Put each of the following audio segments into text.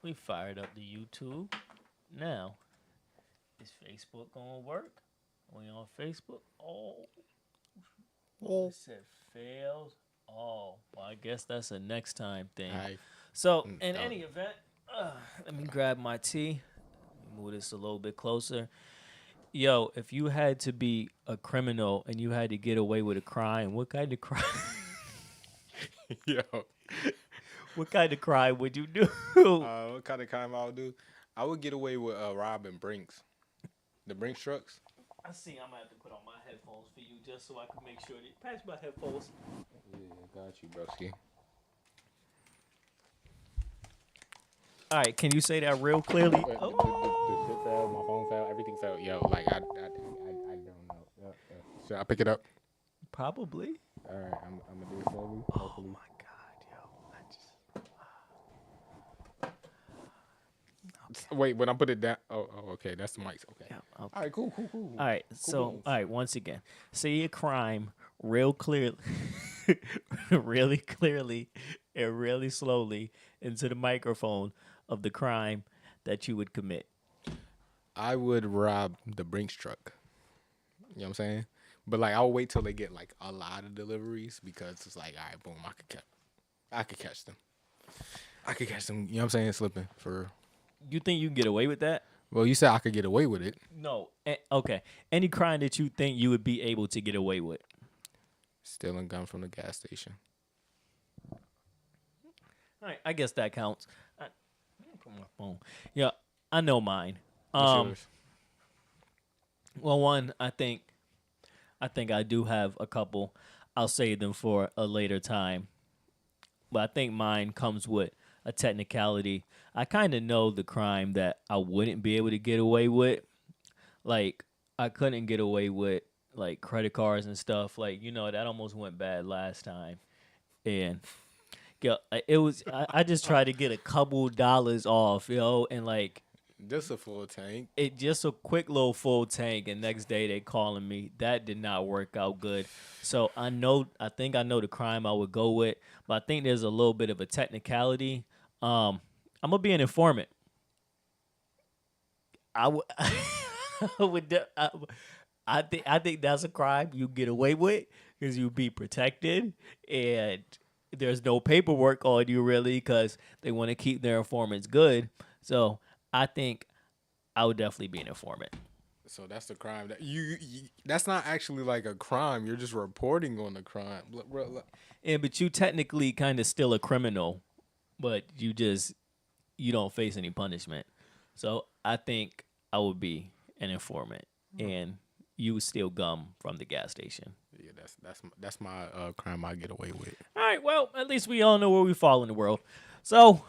We fired up the YouTube. Now, is Facebook gonna work? We on Facebook? Oh, it said failed. Oh, well, I guess that's a next time thing. I So, in any event, let me grab my tea. Move this a little bit closer. Yo, if you had to be a criminal and you had to get away with a crime, what kind of crime? yo, What kind of crime would you do? what kind of crime I would do? I would get away with robbing Brinks, the Brinks trucks. I see. I'm gonna have to put on my headphones for you just so I can make sure that patch my headphones. Yeah, got you, broski. All right, can you say that real clearly? The shit fell, my phone fell, everything fell. Yo, like I don't know. Should I pick it up? Probably. All right, I'm gonna do it slowly. Oh Hopefully. my god, yo! Wait, when I put it down. Oh, okay, that's the mics. Okay. Yeah, All right, cool. All right, so beans. all right, once again, say a crime real clearly, really clearly, and really slowly into the microphone of the crime that you would commit. I would rob the Brinks truck. You know what I'm saying? But like, I'll wait till they get like a lot of deliveries because it's like, all right, boom, I could catch them. You know what I'm saying? Slipping for. You think you can get away with that? Well, you said I could get away with it. No. Okay. Any crime that you think you would be able to get away with? Stealing gun from the gas station. All right, I guess that counts. Let me put my phone. Yeah, I know mine. What's yours? Well, one, I think I do have a couple. I'll save them for a later time. But I think mine comes with a technicality. I kind of know the crime that I wouldn't be able to get away with. Like, I couldn't get away with, like, credit cards and stuff. Like, that almost went bad last time. And yeah, it was, I just tried to get a couple dollars off, and, like, Just a full tank. it just a quick little full tank, and next day they calling me. That did not work out good. So I think I know the crime I would go with, but I think there's a little bit of a technicality. I'm gonna be an informant. I would, I would, I think that's a crime you get away with because you be protected and there's no paperwork on you really because they want to keep their informants good. So I think I would definitely be an informant. So that's the crime that you that's not actually like a crime. You're just reporting on the crime. Yeah, but you technically kind of still a criminal, but you don't face any punishment. So I think I would be an informant, and you would steal gum from the gas station. Yeah, that's my crime I get away with. All right, well, at least we all know where we fall in the world. So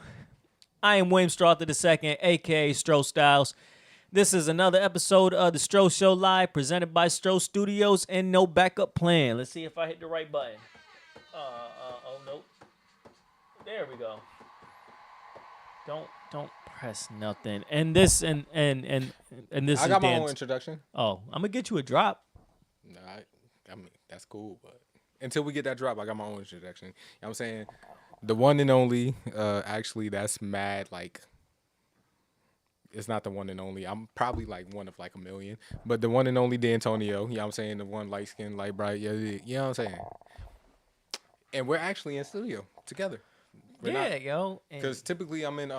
I am William Strought II, a.k.a. Stro Styles. This is another episode of the Stro Show Live, presented by Stro Studios and No Backup Plan. Let's see if I hit the right button. Oh, nope. There we go. Don't press nothing. And this and this I is got my Dan's. own introduction. Oh, I'm gonna get you a drop. No, I mean that's cool, but until we get that drop, I got my own introduction. You know what I'm saying? The one and only, actually that's mad, like it's not the one and only. I'm probably like one of like a million. But the one and only D'Antonio, you know what I'm saying? The one light skinned, light bright, yeah, you know what I'm saying? And we're actually in studio together. Yeah, yo. Because typically I'm in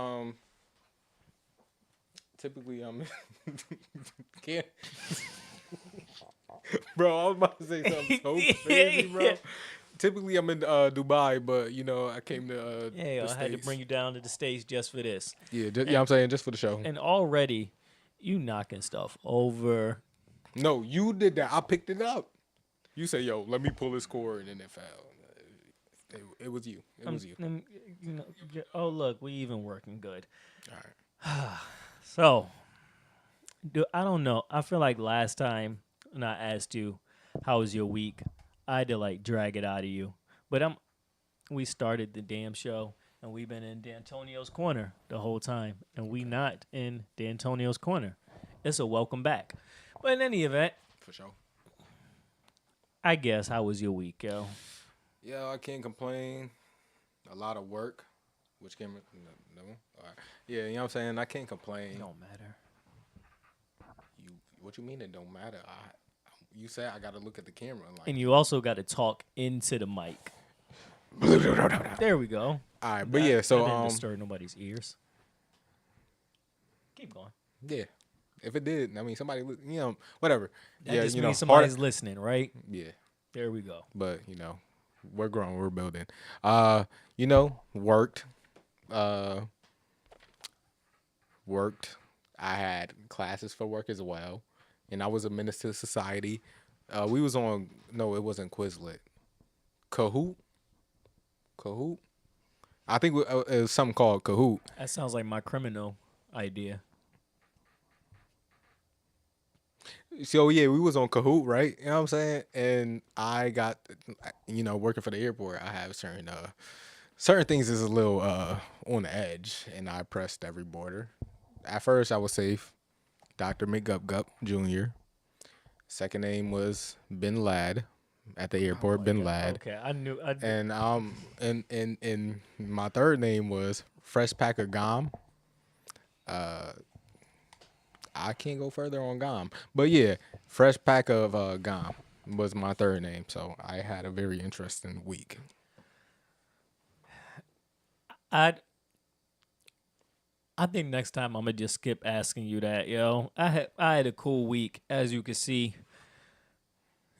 can't bro, I was about to say something so crazy, bro. Typically I'm in Dubai, but I came to I had to bring you down to the States just for this. Yeah, I'm saying just for the show. And already you knocking stuff over. No, you did that. I picked it up. You say, "Yo, let me pull this cord," and then it fell. It was you. It was you. Oh, look, we even working good. All right. So, I don't know. I feel like last time when I asked you, how was your week, I had to like drag it out of you. But we started the damn show, and we've been in D'Antonio's corner the whole time, and we not in D'Antonio's corner. It's a welcome back. But in any event, For sure. I guess, how was your week, yo? Yeah, I can't complain. A lot of work. Which camera? No. All right. Yeah, you know what I'm saying. I can't complain. It don't matter. You, what you mean it don't matter? You said I gotta look at the camera like. And you also got to talk into the mic. There we go. All right, but yeah, so that didn't disturb nobody's ears. Keep going. yeah, if it did, I mean, somebody, whatever. That yeah, just you means know, somebody's listening, right? Yeah, There we go. but we're growing, we're building. Worked, worked. I had classes for work as well, and I was a minister to society. We was on no, it wasn't Quizlet, Kahoot. I think it was something called Kahoot. That sounds like my criminal idea. So yeah, we was on Kahoot, right? You know what I'm saying? And I got, working for the airport, I have certain things is a little on the edge, and I pressed every border. At first, I was safe. Dr. McGupgup Jr. Second name was Ben Ladd at the airport. Ben Ladd. Okay, I knew. And and my third name was Fresh Pack of Gum. I can't go further on Gum, but yeah, Fresh Pack of Gum was my third name. So I had a very interesting week. I think next time I'm gonna just skip asking you that, yo. I had a cool week, as you can see.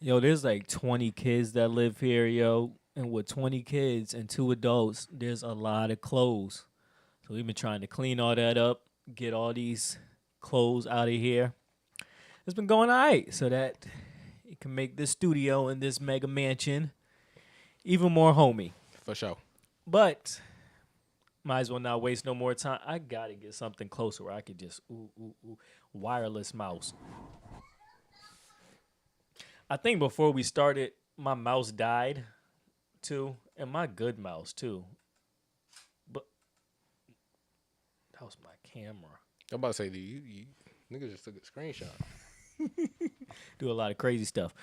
Yo, there's like 20 kids that live here, yo. And with 20 kids and 2 adults, there's a lot of clothes. So we've been trying to clean all that up, get all these clothes out of here. It's been going all right, so that it can make this studio and this mega mansion even more homey. For sure. But might as well not waste no more time. I gotta get something closer where I could just wireless mouse. I think before we started, my mouse died too, and my good mouse too. But that was my camera. I'm about to say, you niggas just took a screenshot. Do a lot of crazy stuff.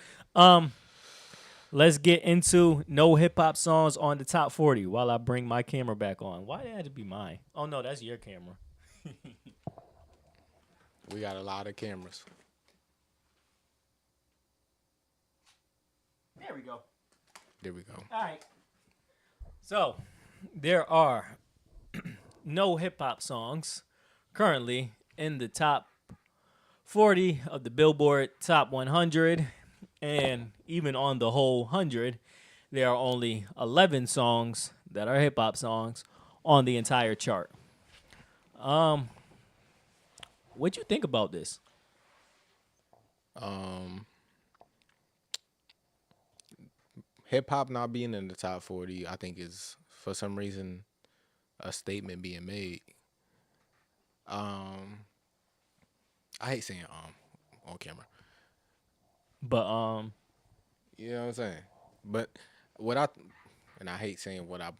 Let's get into no hip hop songs on the top 40 while I bring my camera back on. Why did it have to be mine? Oh no, that's your camera. We got a lot of cameras. There we go. There we go. All right. So, there are no hip hop songs currently in the top 40 of the Billboard Top 100. And even on the whole 100, there are only 11 songs that are hip hop songs on the entire chart. What'd you think about this? Hip hop not being in the top 40, I think is for some reason a statement being made. I hate saying on camera. But You know what I'm saying? But I hate saying what I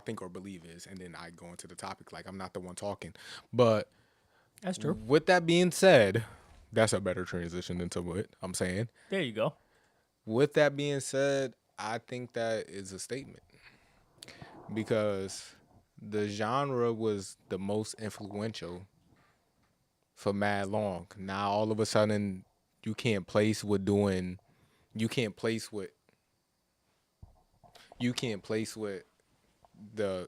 think or believe is, and then I go into the topic like I'm not the one talking. But that's true. With that being said, that's a better transition into what I'm saying. There you go. With that being said, I think that is a statement because the genre was the most influential for mad long. Now all of a sudden you can't place with the, you know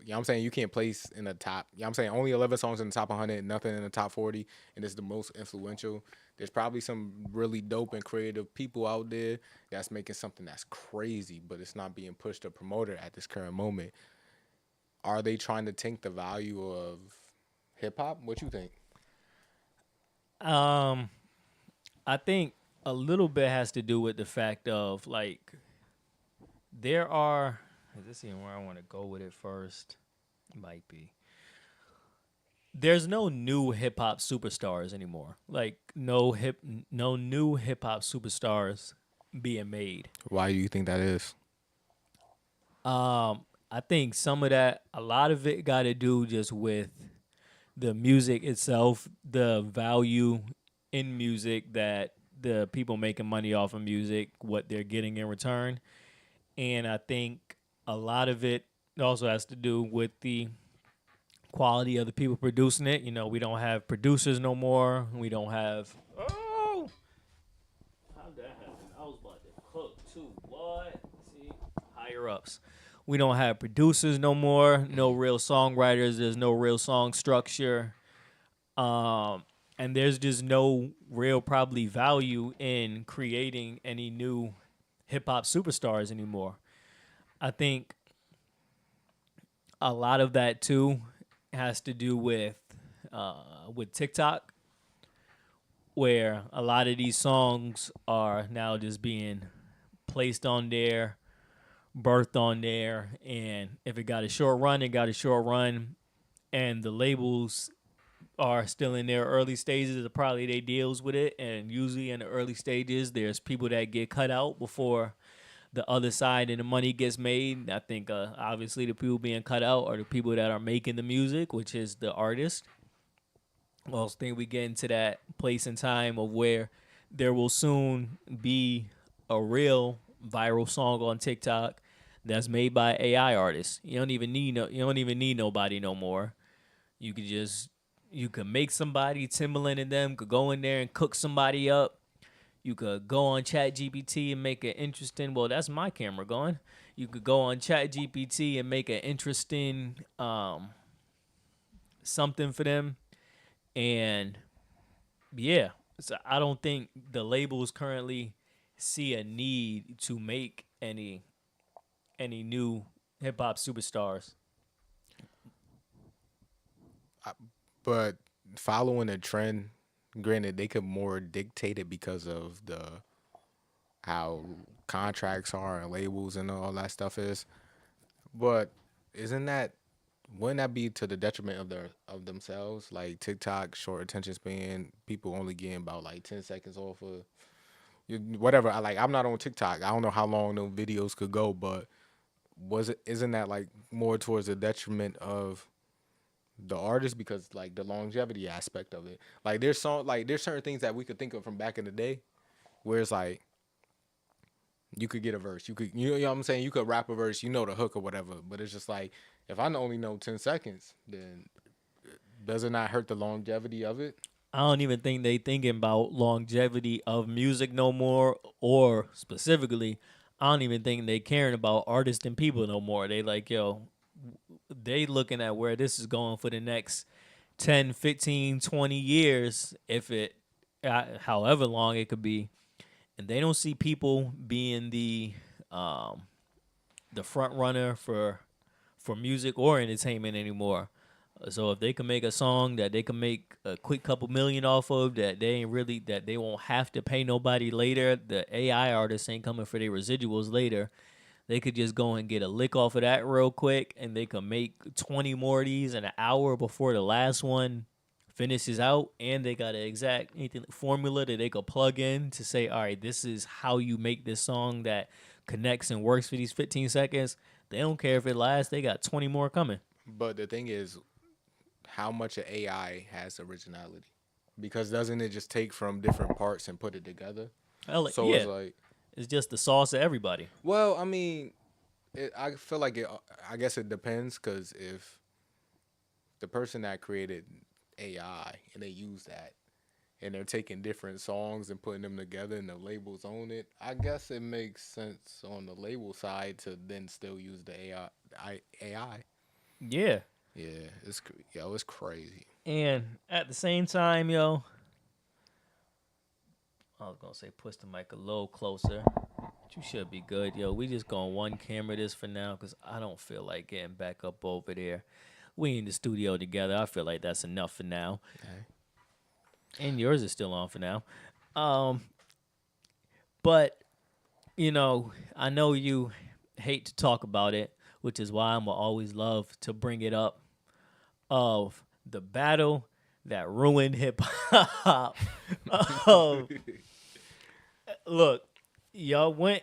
what I'm saying, you can't place in the top, you know what I'm saying, only 11 songs in the top 100, nothing in the top 40, and it's the most influential. There's probably some really dope and creative people out there that's making something that's crazy, but it's not being pushed or promoted at this current moment. Are they trying to tank the value of hip hop? What you think? I think a little bit has to do with the fact of like there are. Is this even where I want to go with it first? Might be. There's no new hip hop superstars anymore. Like no new hip hop superstars being made. Why do you think that is? I think some of that, a lot of it got to do just with the music itself, the value in music that the people making money off of music, what they're getting in return. And I think a lot of it also has to do with the quality of the people producing it. You know, we don't have producers no more. We don't have. Oh, how'd that happen? I was about to cook too. What? See, higher ups. We don't have producers no more. No real songwriters. There's no real song structure. Um, and there's just no real probably value in creating any new hip hop superstars anymore. I think a lot of that too has to do with TikTok, where a lot of these songs are now just being placed on there, birthed on there, and if it got a short run, it got a short run, and the labels are still in their early stages of probably they deals with it, and usually in the early stages, there's people that get cut out before the other side and the money gets made. I think obviously the people being cut out are the people that are making the music, which is the artist. I also think we get into that place and time of where there will soon be a real viral song on TikTok that's made by AI artists. You don't even need nobody no more. You could just you could make somebody. Timberland and them could go in there and cook somebody up. You could go on Chat GPT and make an interesting. Well, that's my camera going. You could go on Chat GPT and make an interesting something for them. And yeah, so I don't think the labels currently see a need to make any new hip hop superstars. But following a trend, granted, they could more dictate it because of the how contracts are and labels and all that stuff is. But isn't that wouldn't that be to the detriment of their of themselves? Like TikTok, short attention span, people only getting about like 10 seconds off of whatever. I'm not on TikTok. I don't know how long those videos could go, but was it isn't that like more towards the detriment of the artist because like the longevity aspect of it. There's certain things that we could think of from back in the day where it's like you could get a verse. You know what I'm saying? You could rap a verse, you know the hook or whatever. But it's just like if I only know 10 seconds, then does it not hurt the longevity of it? I don't even think they thinking about longevity of music no more, or specifically, I don't even think they caring about artists and people no more. They like, yo, they looking at where this is going for the next 10, 15, 20 years, if it, however long it could be. And they don't see people being the front runner for music or entertainment anymore. So if they can make a song that they can make a quick couple million off of, that they ain't really that they won't have to pay nobody later. The AI artists ain't coming for their residuals later. They could just go and get a lick off of that real quick, and they could make 20 more of these in an hour before the last one finishes out. And they got an exact formula that they could plug in to say, all right, this is how you make this song that connects and works for these 15 seconds. They don't care if it lasts. They got 20 more coming. But the thing is, how much of AI has originality? Because doesn't it just take from different parts and put it together? So Yeah, it's like, it's just the sauce of everybody. well, I mean, I feel like it. I guess it depends because if the person that created AI and they use that and they're taking different songs and putting them together and the labels own it, I guess it makes sense on the label side to then still use the AI. Yeah. Yeah, it's crazy. And at the same time, yo, I was gonna say push the mic a little closer. But you should be good, yo. We just going one camera this for now because I don't feel like getting back up over there. We in the studio together. I feel like that's enough for now. Okay. And yours is still on for now. Um, but I know you hate to talk about it, which is why I'm gonna always love to bring it up. Of the battle that ruined hip hop. Oh, look, y'all went,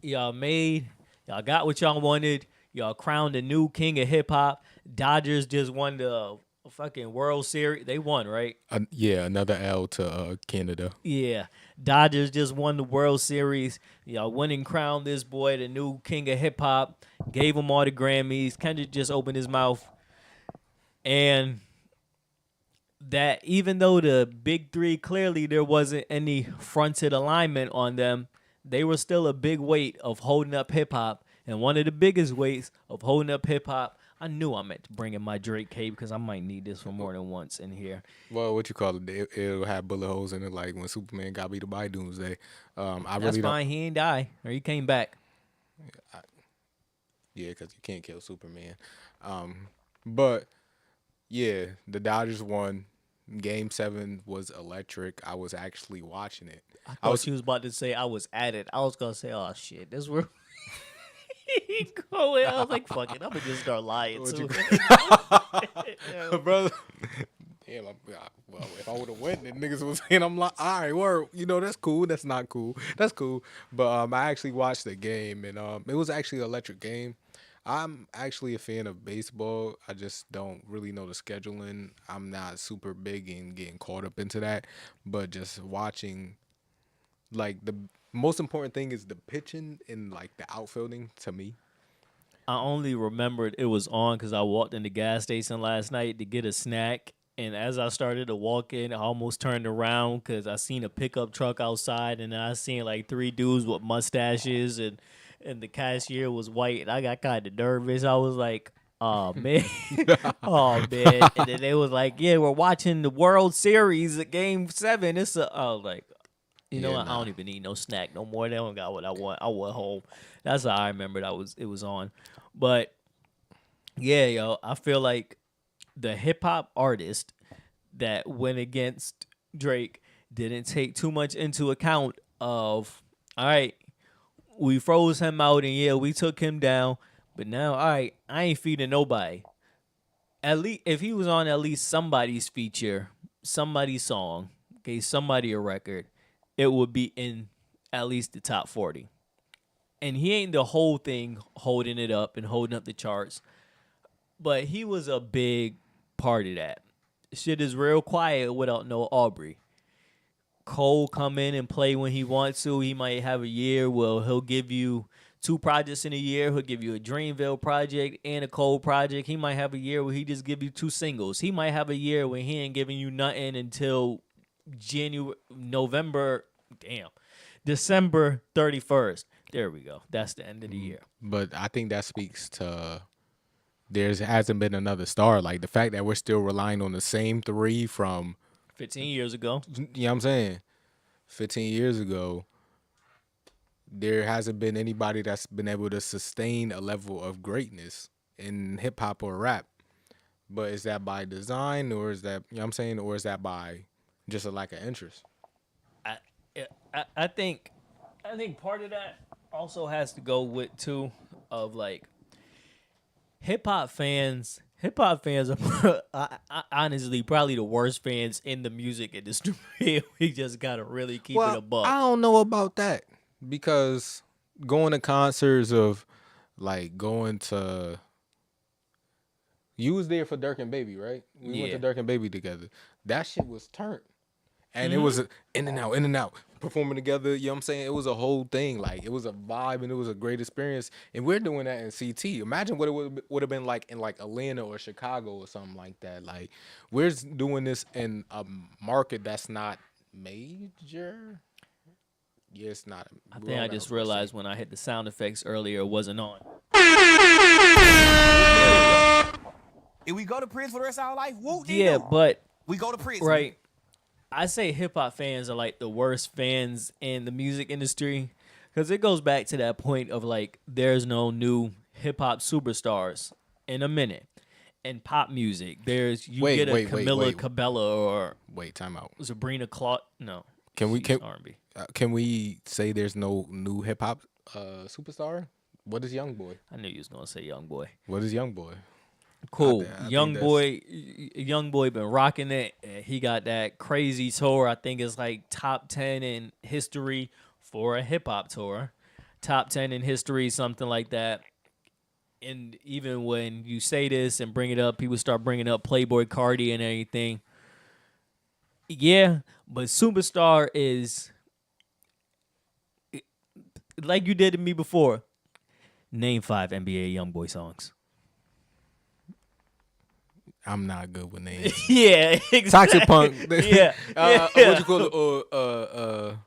y'all got what y'all wanted. Y'all crowned a new king of hip hop. Dodgers just won the fucking World Series. They won, right? Yeah, another L to Canada. Yeah. Dodgers just won the World Series. Y'all went and crowned this boy the new king of hip hop. Gave him all the Grammys. Kendrick just opened his mouth. And that even though the big three, clearly there wasn't any fronted alignment on them, they were still a big weight of holding up hip hop. And one of the biggest weights of holding up hip hop, I knew I meant to bring in my Drake cape because I might need this for more than once in here. Well, what you call it? It'll have bullet holes in it, like when Superman got beat to by Doomsday. I That's really don't. fine. He ain't die or he came back. Yeah, because you can't kill Superman. But yeah, the Dodgers won. Game 7 was electric. I was actually watching it. I I thought was she was about to say I was at it. I was gonna say, oh shit, this where he going. I was like, fuck it, I'm gonna just start lying What too. brother. Damn, well, if I would have went, then niggas was saying I'm like, all right, word, that's cool. That's not cool. That's cool. But I actually watched the game, and it was actually an electric game. I'm actually a fan of baseball. I just don't really know the scheduling. I'm not super big in getting caught up into that. But just watching, like, the most important thing is the pitching and, like, the outfielding to me. I only remembered it was on because I walked in the gas station last night to get a snack. And as I started to walk in, I almost turned around because I seen a pickup truck outside, and then I seen like three dudes with mustaches, and the cashier was white, and I got kind of nervous. I was like, "Oh man, oh man!" And then they was like, "Yeah, we're watching the World Series at Game 7." I was like, you know Yeah, what? I nah. don't even need no snack no more. They don't got what I want. I went home. That's how I remembered it was on. But yeah, yo, I feel like the hip hop artist that went against Drake didn't take too much into account of, all right, we froze him out and yeah, we took him down, but now, all right, I ain't feeding nobody. At least if he was on at least somebody's feature, somebody's song, gave somebody a record, it would be in at least the top 40. And he ain't the whole thing holding it up and holding up the charts, but he was a big part of that. Shit is real quiet without no Aubrey. Cole come in and play when he wants to. He might have a year where he'll give you 2 projects in a year. He'll give you a Dreamville project and a Cole project. He might have a year where he just give you 2 singles. He might have a year where he ain't giving you nothing until December 31st. There we go. That's the end of the year. But I think that speaks to there hasn't been another star. Like the fact that we're still relying on the same three from 15 years ago. you know what I'm saying? 15 years ago, there hasn't been anybody that's been able to sustain a level of greatness in hip hop or rap. But is that by design or is that, you know what I'm saying, or is that by just a lack of interest? I, I think part of that also has to go with too of like hip hop fans. Hip hop fans are honestly probably the worst fans in the music industry. We just gotta really keep it a buck. I don't know about that because going to concerts of like going to you was there for Dirk and Baby, right? We went Yeah. to Dirk and Baby together. That shit was turned. And it was in and out, performing together. You know what I'm saying? It was a whole thing. Like, it was a vibe and it was a great experience. And we're doing that in CT. Imagine what it would have been like in, like, Atlanta or Chicago or something like that. Like, we're doing this in a market that's not major. Yeah, it's not. I think I just realized when I hit the sound effects earlier, it wasn't on. If we go to prison for the rest of our life, whoop, Yeah, but we go to prison. right. I say hip hop fans are like the worst fans in the music industry because it goes back to that point of like there's no new hip hop superstars in a minute. In pop music, there's get a Camila Cabella or time out. Sabrina Claude. No, Can we R&B. Can we say there's no new hip hop superstar? What is YoungBoy? I knew you was gonna say Young Boy. What is YoungBoy? Cool. I Young think boy been rocking it. He got that crazy tour. I think it's like top 10 in history for a hip hop tour. Top 10 in history, something like that. And even when you say this and bring it up, people start bringing up Playboy Cardi and everything. Yeah, but Superstar is like you did to me before. Name 5 NBA YoungBoy songs. I'm not good with names. Yeah, exactly. Toxic Punk. Yeah, What you call it?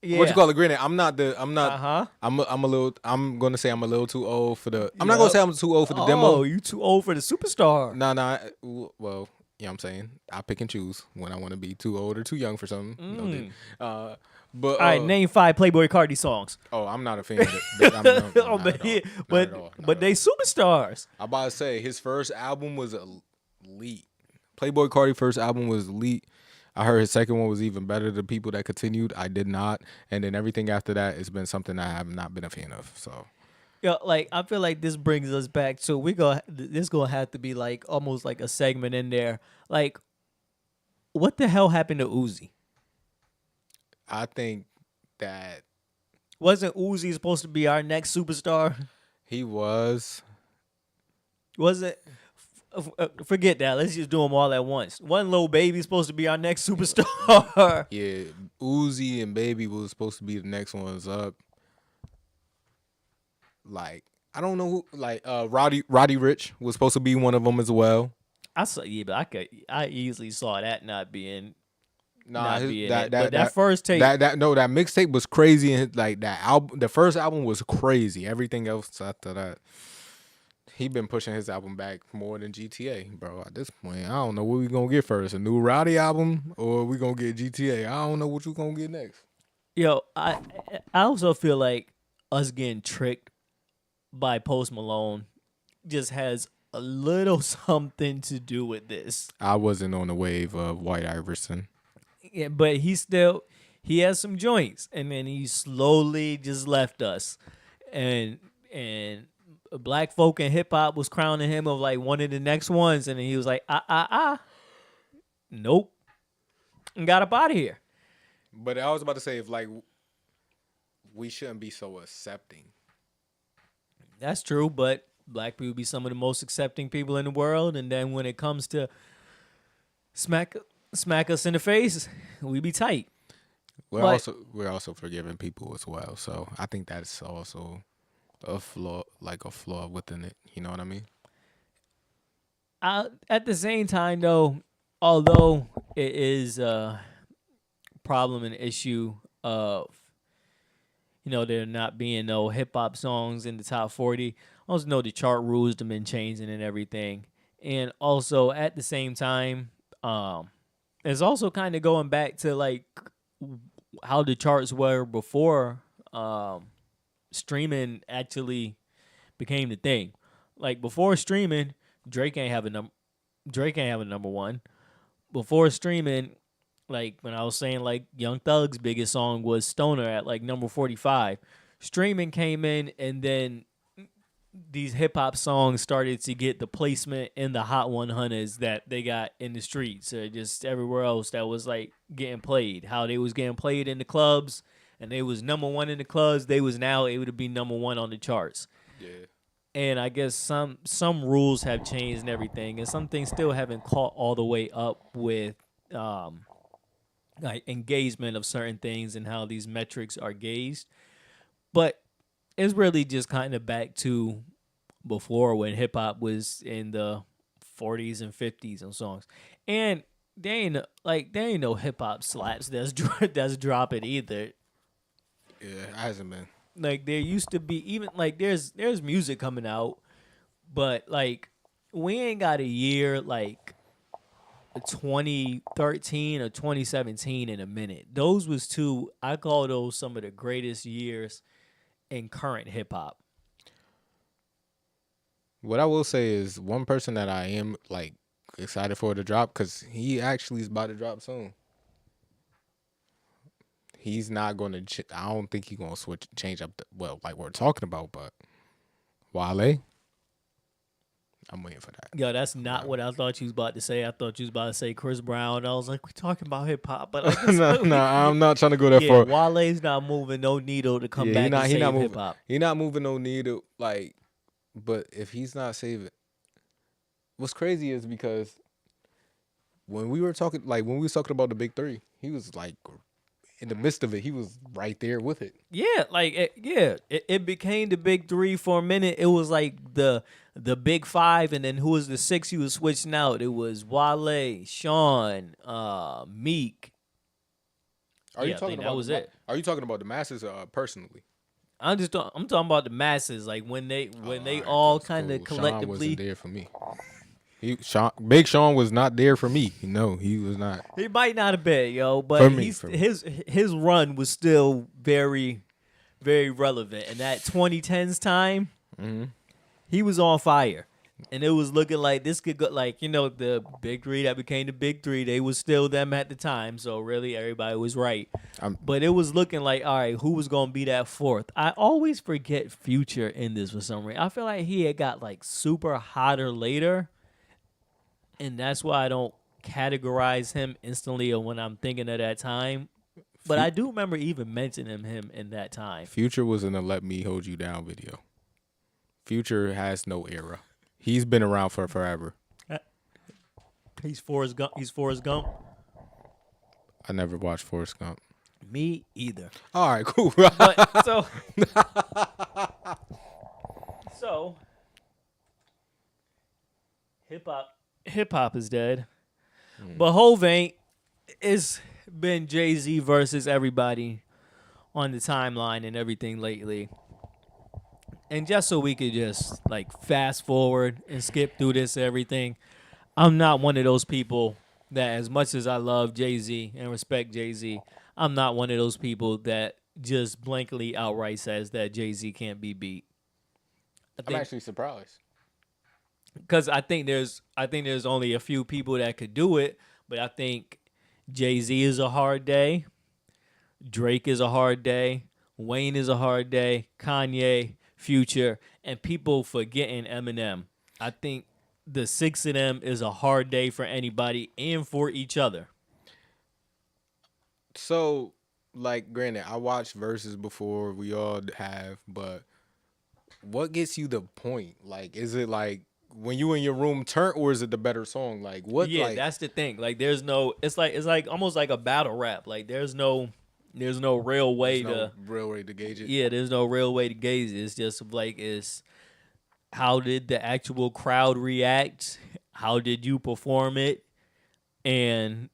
yeah. What you call it? Granted, I'm not. Uh-huh. I'm a little. I'm gonna say I'm a little too old for the. I'm not gonna say I'm too old for the Oh, demo. you too old for the superstar. Nah. Well, you know what I'm saying. I pick and choose when I want to be too old or too young for something. But All right, name 5 Playboi Carti songs. Oh, I'm not a fan of it. Not at all. But they superstars. I'm about to say his first album was elite. Playboi Carti first album was elite. I heard his second one was even better. The people that continued, I did not. And then everything after that has been something I have not been a fan of. So, Yeah, like I feel like this brings us back to this gonna have to be like almost like a segment in there. Like, what the hell happened to Uzi? I think that Wasn't Uzi supposed to be our next superstar? he was. Was it? Forget that. Let's just do them all at once. One Lil Baby supposed to be our next superstar. Yeah, Uzi and Baby was supposed to be the next ones up. Like, I don't know who. Like, Roddy Rich was supposed to be one of them as well. I saw, yeah, but I easily saw that not being. Nah, that first tape. That mixtape was crazy, and like that album, the first album was crazy. Everything else after that, he been pushing his album back more than GTA, bro. At this point, I don't know what we gonna get first, a new Rowdy album or we gonna get GTA. I don't know what you gonna get next. Yo, I also feel like us getting tricked by Post Malone just has a little something to do with this. I wasn't on the wave of White Iverson. Yeah, but he has some joints, and then he slowly just left us, and black folk and hip hop was crowning him of like one of the next ones, and then he was like nope, and got up out of here. But I was about to say, if like we shouldn't be so accepting. That's true, but black people be some of the most accepting people in the world, and then when it comes to smack us in the face, we be tight. We're also forgiving people as well. So I think that's also a flaw within it. You know what I mean? At the same time, though, although it is a problem and issue of there not being no hip hop songs in the top 40, I also know the chart rules have been changing and everything, and also at the same time, it's also kind of going back to like how the charts were before streaming actually became the thing. Like before streaming, Drake ain't have a number one. Before streaming, like when I was saying like Young Thug's biggest song was Stoner at like number 45. Streaming came in, and then these hip hop songs started to get the placement in the Hot 100s that they got in the streets or just everywhere else that was like getting played. How they was getting played in the clubs, and they was number one in the clubs. They was now able to be number one on the charts. Yeah. And I guess some rules have changed and everything, and some things still haven't caught all the way up with like engagement of certain things and how these metrics are gauged. But it's really just kind of back to before when hip hop was in the 40s and 50s on songs, and there ain't no hip hop slaps that's dropping either. Yeah, it hasn't been. Like there used to be, even like there's music coming out, but like we ain't got a year like 2013 or 2017 in a minute. Those was I call those some of the greatest years in current hip hop. What I will say is one person that I am like excited for to drop, because he actually is about to drop soon. He's not going to. I don't think he's going to change up like we're talking about. But Wale, I'm waiting for that. Yo, that's not what I thought you was about to say. I thought you was about to say Chris Brown. I was like, we're talking about hip hop, but no, I'm not trying to go that far. Wale's not moving no needle to come back and save hip hop. He's not moving no needle, like. But if he's not saving, what's crazy is because when we was talking about the big three, he was like in the midst of it. He was right there with it. Yeah, like it became the big three for a minute. It was like the the big five, and then who was the six you was switching out? It was Wale, Sean, Meek. Are you Yeah, I talking think about that was it. Are you talking about the masses personally? I'm talking about the masses, like when they Alright, all that's kind of cool. Sean collectively. wasn't there for me. Big Sean was not there for me. No, he was not. He might not have been, yo, but For me. his run was still very, very relevant. And that 2010s time, he was on fire, and it was looking like this could go, like, you know, the big three that became the big three. They was still them at the time, so really everybody was right. But it was looking like, all right, who was gonna be that fourth? I always forget Future in this for some reason. I feel like he had got like super hotter later. And that's why I don't categorize him instantly or when I'm thinking of that time. But I do remember even mentioning him in that time. Future was in a Let Me Hold You Down video. Future has no era. He's been around for forever. He's Forrest Gump. I never watched Forrest Gump. Me either. All right, cool. But so hip hop is dead. But Hov ain't. It's been Jay-Z versus everybody on the timeline and everything lately. And just so we could just like fast forward and skip through this everything, I'm not one of those people that, as much as I love Jay-Z and respect Jay-Z, I'm not one of those people that just blankly outright says that Jay-Z can't be beat. I'm actually surprised. Because I think there's only a few people that could do it, but I think Jay-Z is a hard day, Drake is a hard day, Wayne is a hard day, Kanye, Future, and people forgetting Eminem. I think the six of them is a hard day for anybody and for each other. So, like, granted, I watched Verzuz before, we all have, but what gets you the point? Like, is it like when you in your room turn, or is it the better song? Like, what? Yeah, like, that's the thing. Like, there's no. It's like almost like a battle rap. Like, there's no real way no real way to gauge it. Yeah, there's no real way to gauge it. It's just like how did the actual crowd react? How did you perform it? And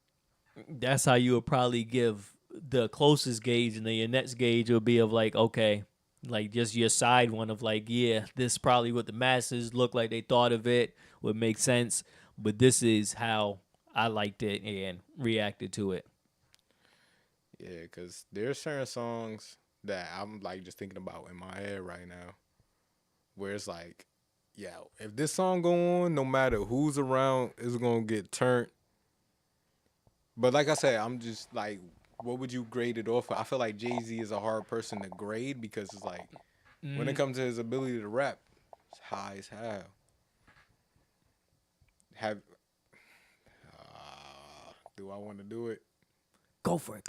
that's how you would probably give the closest gauge, and then your next gauge will be of like, okay, like just your side one of like, yeah, this is probably what the masses look like they thought of it, would make sense, but this is how I liked it and reacted to it. Yeah, because there's certain songs that I'm like just thinking about in my head right now, where it's like, yeah, if this song go on, no matter who's around, it's gonna get turned. But like I said, I'm just like, what would you grade it off of? I feel like Jay-Z is a hard person to grade because it's like, when it comes to his ability to rap, it's high as hell. Do I want to do it? Go for it.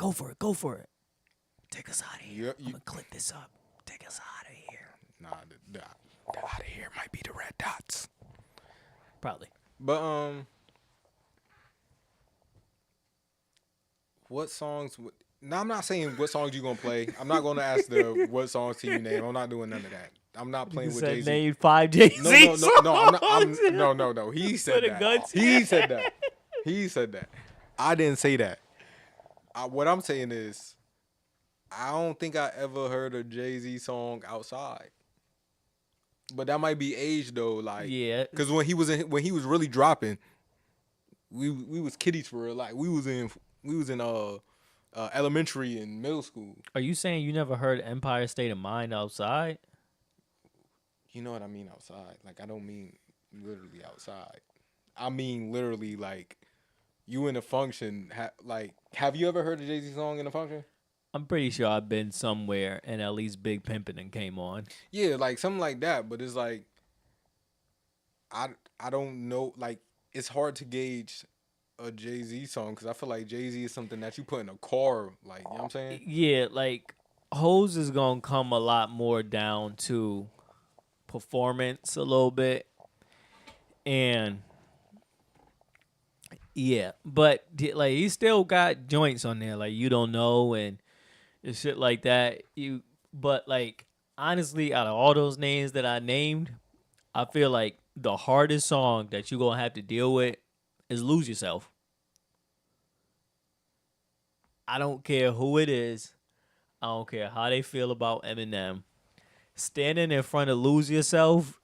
Take us out of here. I'm gonna click this up. Take us out of here. Nah, the out of here might be the red dots. Probably. But what songs? Now I'm not saying what songs you gonna play. I'm not gonna ask what songs can you name. I'm not doing none of that. I'm not playing with Jay-Z. Name 5 Jay-Z. No. He said that. He said that. I didn't say that. What I'm saying is, I don't think I ever heard a Jay-Z song outside. But that might be age though, like, yeah. Because when he was really dropping, we was kiddies for real. Like we was in elementary and middle school. Are you saying you never heard Empire State of Mind outside? You know what I mean outside. Like I don't mean literally outside. I mean literally like you in a function. Have you ever heard a Jay-Z song in a function? I'm pretty sure I've been somewhere and at least Big Pimpin' came on. Yeah, like something like that. But it's like I don't know. Like it's hard to gauge a Jay-Z song because I feel like Jay-Z is something that you put in a car. Like, you know what I'm saying? Yeah, like Hose is gonna come a lot more down to performance a little bit, and yeah, but like he still got joints on there like You Don't Know and shit like that. But like honestly, out of all those names that I named, I feel like the hardest song that you're gonna have to deal with is "Lose Yourself." I don't care who it is. I don't care how they feel about Eminem. Standing in front of "Lose Yourself,"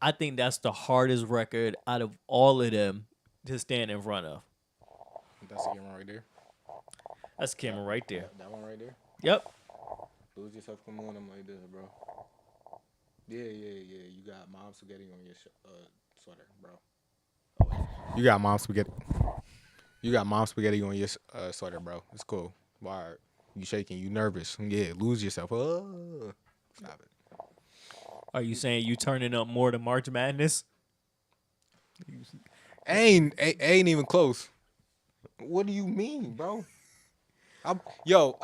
I think that's the hardest record out of all of them to stand in front of. That's the camera right there. That's the camera right there. That one right there. Yep. Lose yourself, come on, I'm like this, bro. Yeah. You got mom spaghetti on your sweater, bro. Oh, wait. You got mom spaghetti. You got mom spaghetti on your sweater, bro. It's cool. Wired. You shaking? You nervous? Yeah. Lose yourself. Stop it. Are you saying you turning up more to March Madness? Ain't even close. What do you mean, bro?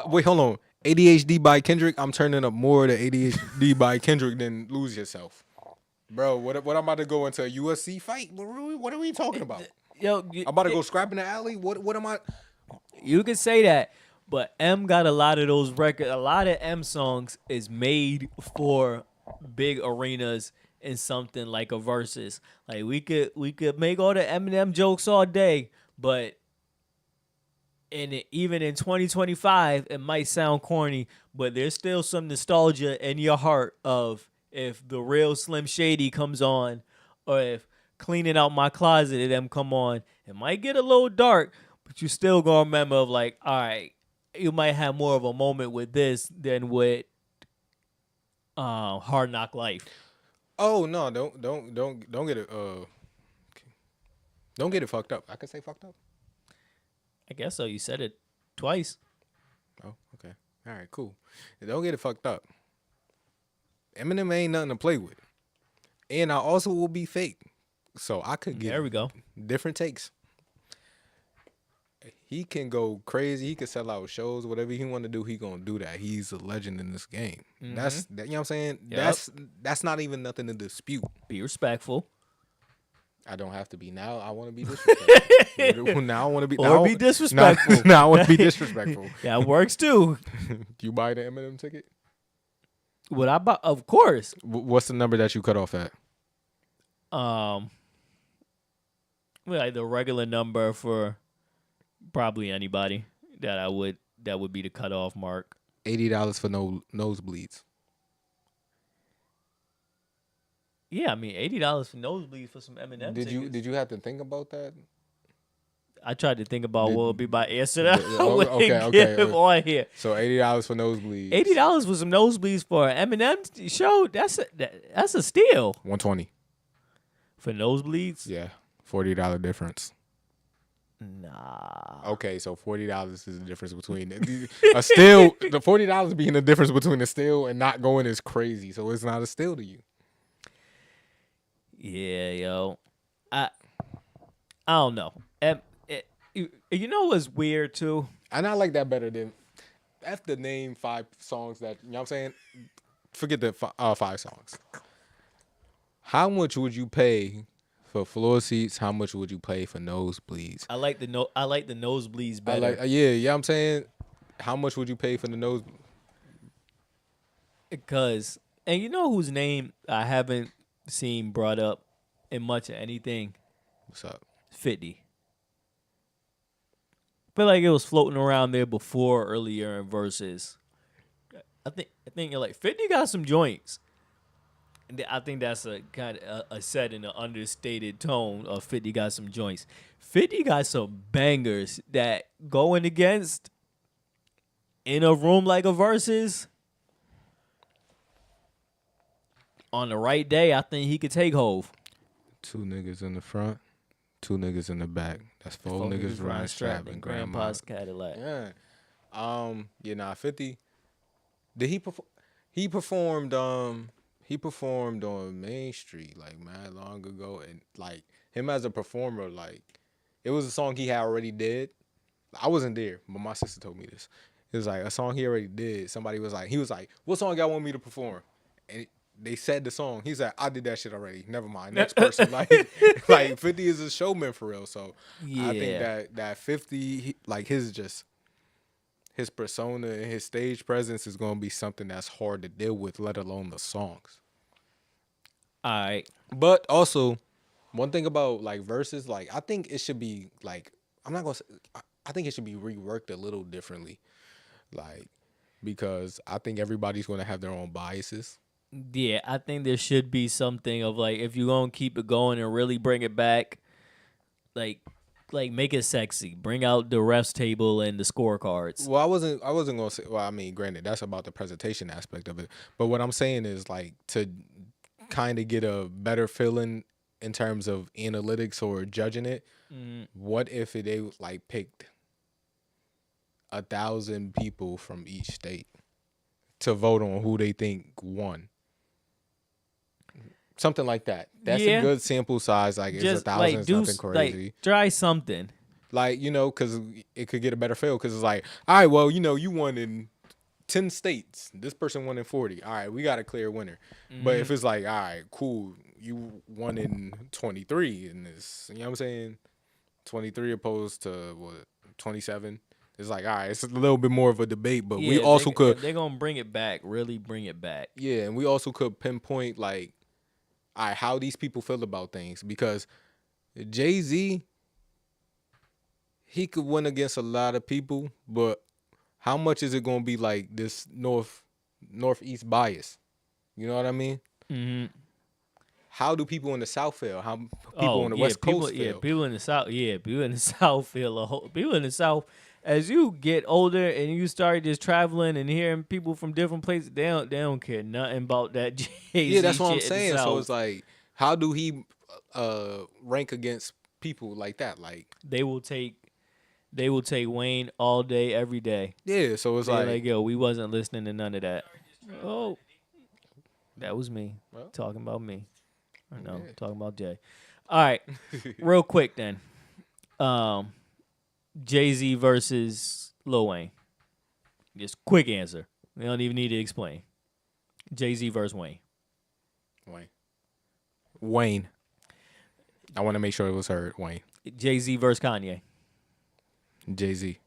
Wait, hold on. ADHD by Kendrick. I'm turning up more to ADHD by Kendrick than Lose Yourself, bro. What I'm about to go into a USC fight? What are we talking about? Yo, I'm about to go scrap in the alley. What am I? You can say that, but M got a lot of those records. A lot of M songs is made for big arenas and something like a Verzuz. Like we could make all the Eminem jokes all day, but even in 2025, it might sound corny, but there's still some nostalgia in your heart of if the real Slim Shady comes on, or if Cleaning Out My Closet of them come on. It might get a little dark, but you still gonna remember of like, all right, you might have more of a moment with this than with Hard Knock Life. Oh no! Don't get it. Don't get it fucked up. I can say fucked up. I guess so. You said it twice. Oh, okay. All right, cool. Don't get it fucked up. Eminem ain't nothing to play with. And I also will be fake. So I could get There we go. different takes. He can go crazy. He can sell out shows. Whatever he want to do, he going to do that. He's a legend in this game. Mm-hmm. That's you know what I'm saying? Yep. That's not even nothing to dispute. Be respectful. I don't have to be now. I want to be disrespectful. Now I want to be. Or now, be disrespectful. Now I want to be disrespectful. That works too. You buy the Eminem ticket? What I buy? Of course. What's the number that you cut off at? Like the regular number for probably anybody that would be the cutoff mark. $80 for no nosebleeds. Yeah, I mean $80 for nosebleeds for some Eminem tickets. Did you have to think about that? I tried to think about what would be my answer that I Oh, would give on here. So $80 for nosebleeds. $80 for some nosebleeds for an Eminem show. That's a steal. $120. For nosebleeds. Yeah, $40 difference. Nah. Okay, so $40 is the difference between a steal. The $40 being the difference between a steal and not going is crazy. So it's not a steal to you. Yeah, yo. I don't know. You know what's weird too? And I like that better than after name 5 songs that you know what I'm saying. Forget the 5 songs. How much would you pay for floor seats? How much would you pay for nosebleeds? I like the nosebleeds better. Yeah, I'm saying, how much would you pay for the nose? Because, and you know whose name I haven't seen brought up in much of anything? What's up? 50. Feel like it was floating around there before earlier in Verzuz. I think you're like 50 got some joints. And I think that's a kind of a set in an understated tone of 50 got some joints. 50 got some bangers that going against in a room like a Verzuz. On the right day, I think he could take Hove. 2 niggas in the front, 2 niggas in the back. That's 4 niggas riding strap in grandma's Cadillac. Yeah. 50. Did he perform? He performed on Main Street like mad long ago, and like him as a performer, like it was a song he had already did. I wasn't there, but my sister told me this. It was like a song he already did. Somebody was like, he was like, "What song y'all want me to perform?" And they said the song. He's like, "I did that shit already. Never mind. Next person." like 50 is a showman for real. So Yeah. I think that 50, like his persona and his stage presence is gonna be something that's hard to deal with, let alone the songs. All right. But also, one thing about like verses, like I think it should be like I'm not gonna. Say, I think it should be reworked a little differently, like because I think everybody's gonna have their own biases. Yeah, I think there should be something of like if you're gonna keep it going and really bring it back, like make it sexy. Bring out the refs table and the scorecards. Well, I wasn't gonna say. Well, I mean, granted, that's about the presentation aspect of it. But what I'm saying is like to kind of get a better feeling in terms of analytics or judging it. What if they like picked 1,000 people from each state to vote on who they think won? Something like that. That's Yeah. a good sample size. Like it's 1,000. Like It's do nothing crazy. like try something. Like, because it could get a better feel. Because it's like, all right, well, you won in 10 states. This person won in 40. All right, we got a clear winner. But if it's like, all right, cool, you won in 23 in this, you know what I'm saying? 23 opposed to, 27? It's like, all right, it's a little bit more of a debate. But we also could. They're going to bring it back, really bring it back. Yeah, and we also could pinpoint, like, all right, how these people feel about things. Because Jay-Z, he could win against a lot of people, but how much is it going to be like this northeast bias? You know what I mean? Mm-hmm. How do people in the South feel? How people on the West Coast feel? Yeah, people in the South. Yeah, people in the South feel a whole. People in the South, as you get older and you start just traveling and hearing people from different places, they don't care nothing about that Jay-Z. Yeah, that's what I'm shit in the saying. So South. it's like, how do he rank against people like that? Like they will take Wayne all day, every day. yeah, so it's They're like yo, we wasn't listening to none of that. Oh, that was me Well. talking about me. Or no, Yeah. talking about Jay. All right, real quick then. Jay-Z versus Lil Wayne. Just quick answer. We don't even need to explain. Jay-Z versus Wayne. Wayne. I want to make sure it was heard. Wayne. Jay-Z versus Kanye. Jay-Z.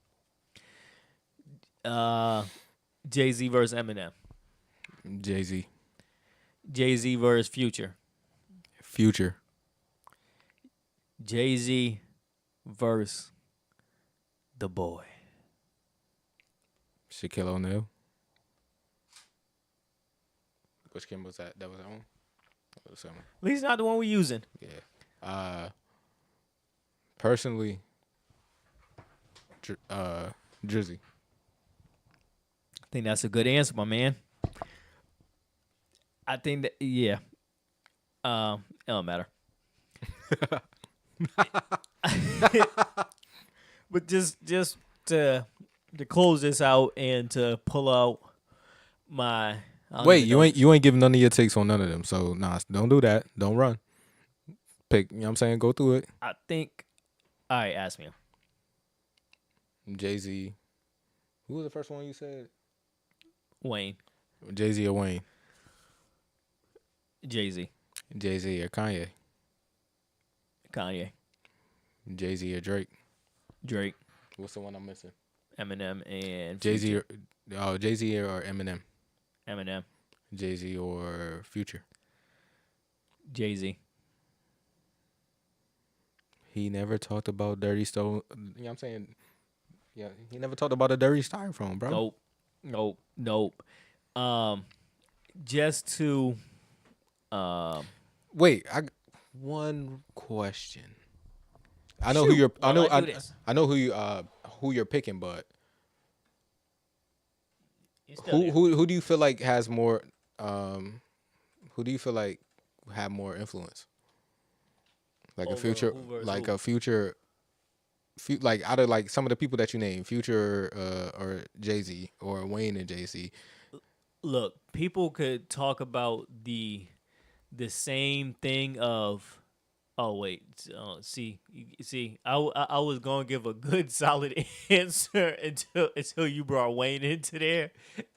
Jay-Z versus Eminem. Jay-Z. Jay-Z versus Future. Future. Jay-Z versus The Boy. Shaquille O'Neal. Which game was that? That was that one? That was that one. At least not the one we're using. Yeah. Personally, Drizzy. I think that's a good answer, my man. I think that yeah. It don't matter. But just to close this out and to pull out my Wait, you ain't giving none of your takes on none of them. So nah, don't do that. Don't run. Pick, you know what I'm saying? Go through it. I think all right, ask me. Jay-Z. Who was the first one you said? Wayne. Jay-Z or Wayne? Jay-Z. Jay-Z or Kanye? Kanye. Jay-Z or Drake? Drake. What's the one I'm missing? Eminem and Jay-Z Future. or Jay-Z or Eminem? Eminem. Jay-Z or Future? Jay-Z. He never talked about dirty stone. You know what I'm saying? Yeah, he never talked about a dirty styrofoam, bro. Nope. Just to Wait, one question. I know Shoot. who you're. I know. While I do this. I know who you're picking, but who do you feel like has more? Who do you feel like have more influence? Like Over a future, who versus like who? a future, like out of like some of the people that you name, Future or Jay-Z or Wayne and Jay-Z. Look, people could talk about the same thing of see I was gonna give a good solid answer until you brought Wayne into there,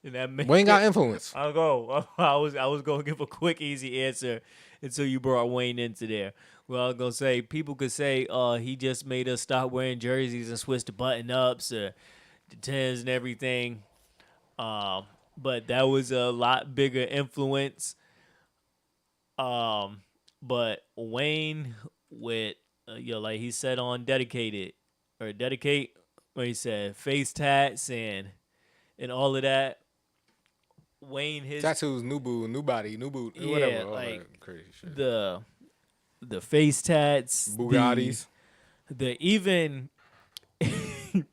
and that made Wayne got influence. I was gonna give a quick easy answer until you brought Wayne into there. Well, I was gonna say people could say he just made us stop wearing jerseys and switch to button ups or the tens and everything. But that was a lot bigger influence. But Wayne with like he said on Dedicate, where he said face tats and all of that. Wayne his Tattoos, new boo, new body, new boot, yeah, whatever. All like that crazy shit. the face tats, Bugattis. the even. I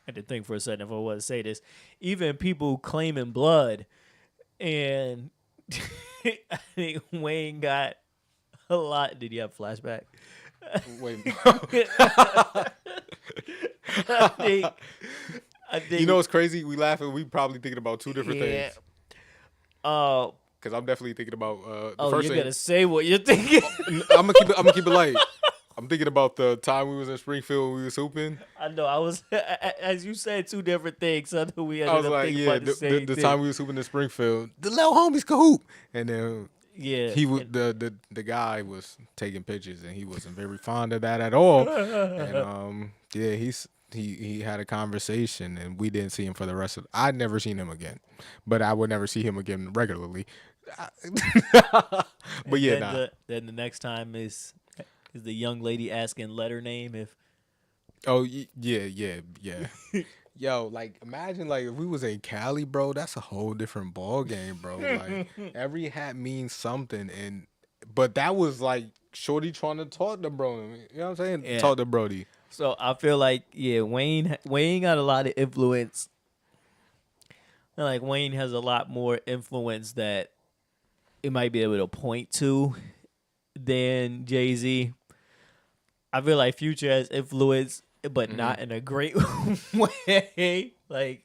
had to think for a second if I want to say this. Even people claiming blood, and I think Wayne got a lot. Did you have a flashback? Wait. I think You know what's crazy? We laughing. We probably thinking about two different things. Because I'm definitely thinking about the first you're thing. gonna say what you're thinking. I'm gonna keep it light. I'm thinking about the time we was in Springfield and we was hooping. I know. I was, as you said, two different things. I know we ended I was up like, thinking yeah, about the same the thing. time we was hooping in Springfield, the little homies could hoop, and then Yeah, he was the guy was taking pictures and he wasn't very fond of that at all. And yeah, he had a conversation and we didn't see him for the rest of. I'd never seen him again, but I would never see him again regularly. But yeah, nah. Then the next time is the young lady asking letter name if. Oh yeah. Yo, like imagine like if we was in Cali, bro, that's a whole different ball game, bro. Like every hat means something, but that was like Shorty trying to talk to bro. You know what I'm saying? Yeah. Talk to Brody. So I feel like Wayne got a lot of influence. Like Wayne has a lot more influence that it might be able to point to than Jay-Z. I feel like Future has influence, but not in a great way. Like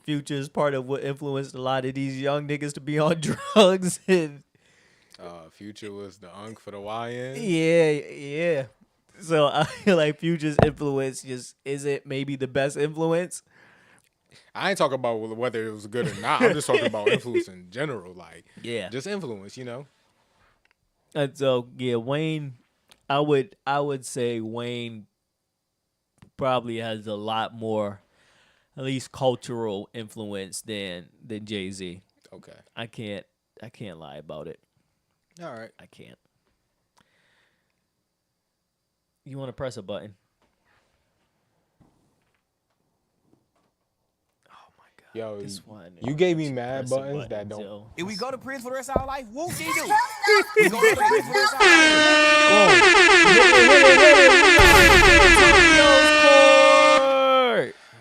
Future is part of what influenced a lot of these young niggas to be on drugs. And Future was the unk for the YN. yeah. So I feel like Future's influence just isn't maybe the best influence. I ain't talking about whether it was good or not. I'm just talking about influence in general. Like, just influence, you know? And so, Wayne, I would say Wayne probably has a lot more, at least cultural influence than Jay-Z. Okay. I can't lie about it. All right. I can't. You want to press a button? Oh my god. Yo, this one. you gave me mad Press a buttons button, that don't. yo. If we go to prison for the rest of our life, whoop de doo. We go to prison for the rest of our life.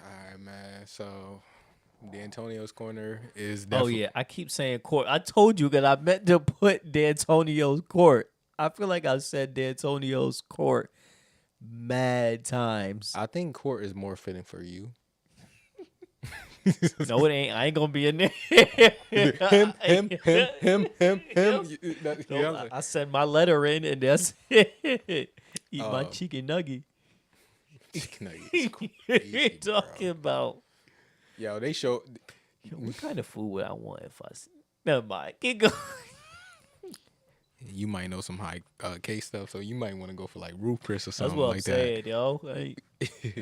All right, man. So, D'Antonio's corner is Oh definitely. yeah, I keep saying court. I told you that I meant to put D'Antonio's court. I feel like I said D'Antonio's court mad times. I think court is more fitting for you. No, it ain't. I ain't gonna be in there. him. No, I sent my letter in, and that's it. Eat my chicken nugget. Crazy, What you bro. talking about? Yo, they show. What kind of food would I want if I? Never mind. Keep going. You might know some high K stuff, so you might want to go for like Ruth Chris or That's something what like I'm saying, yo. I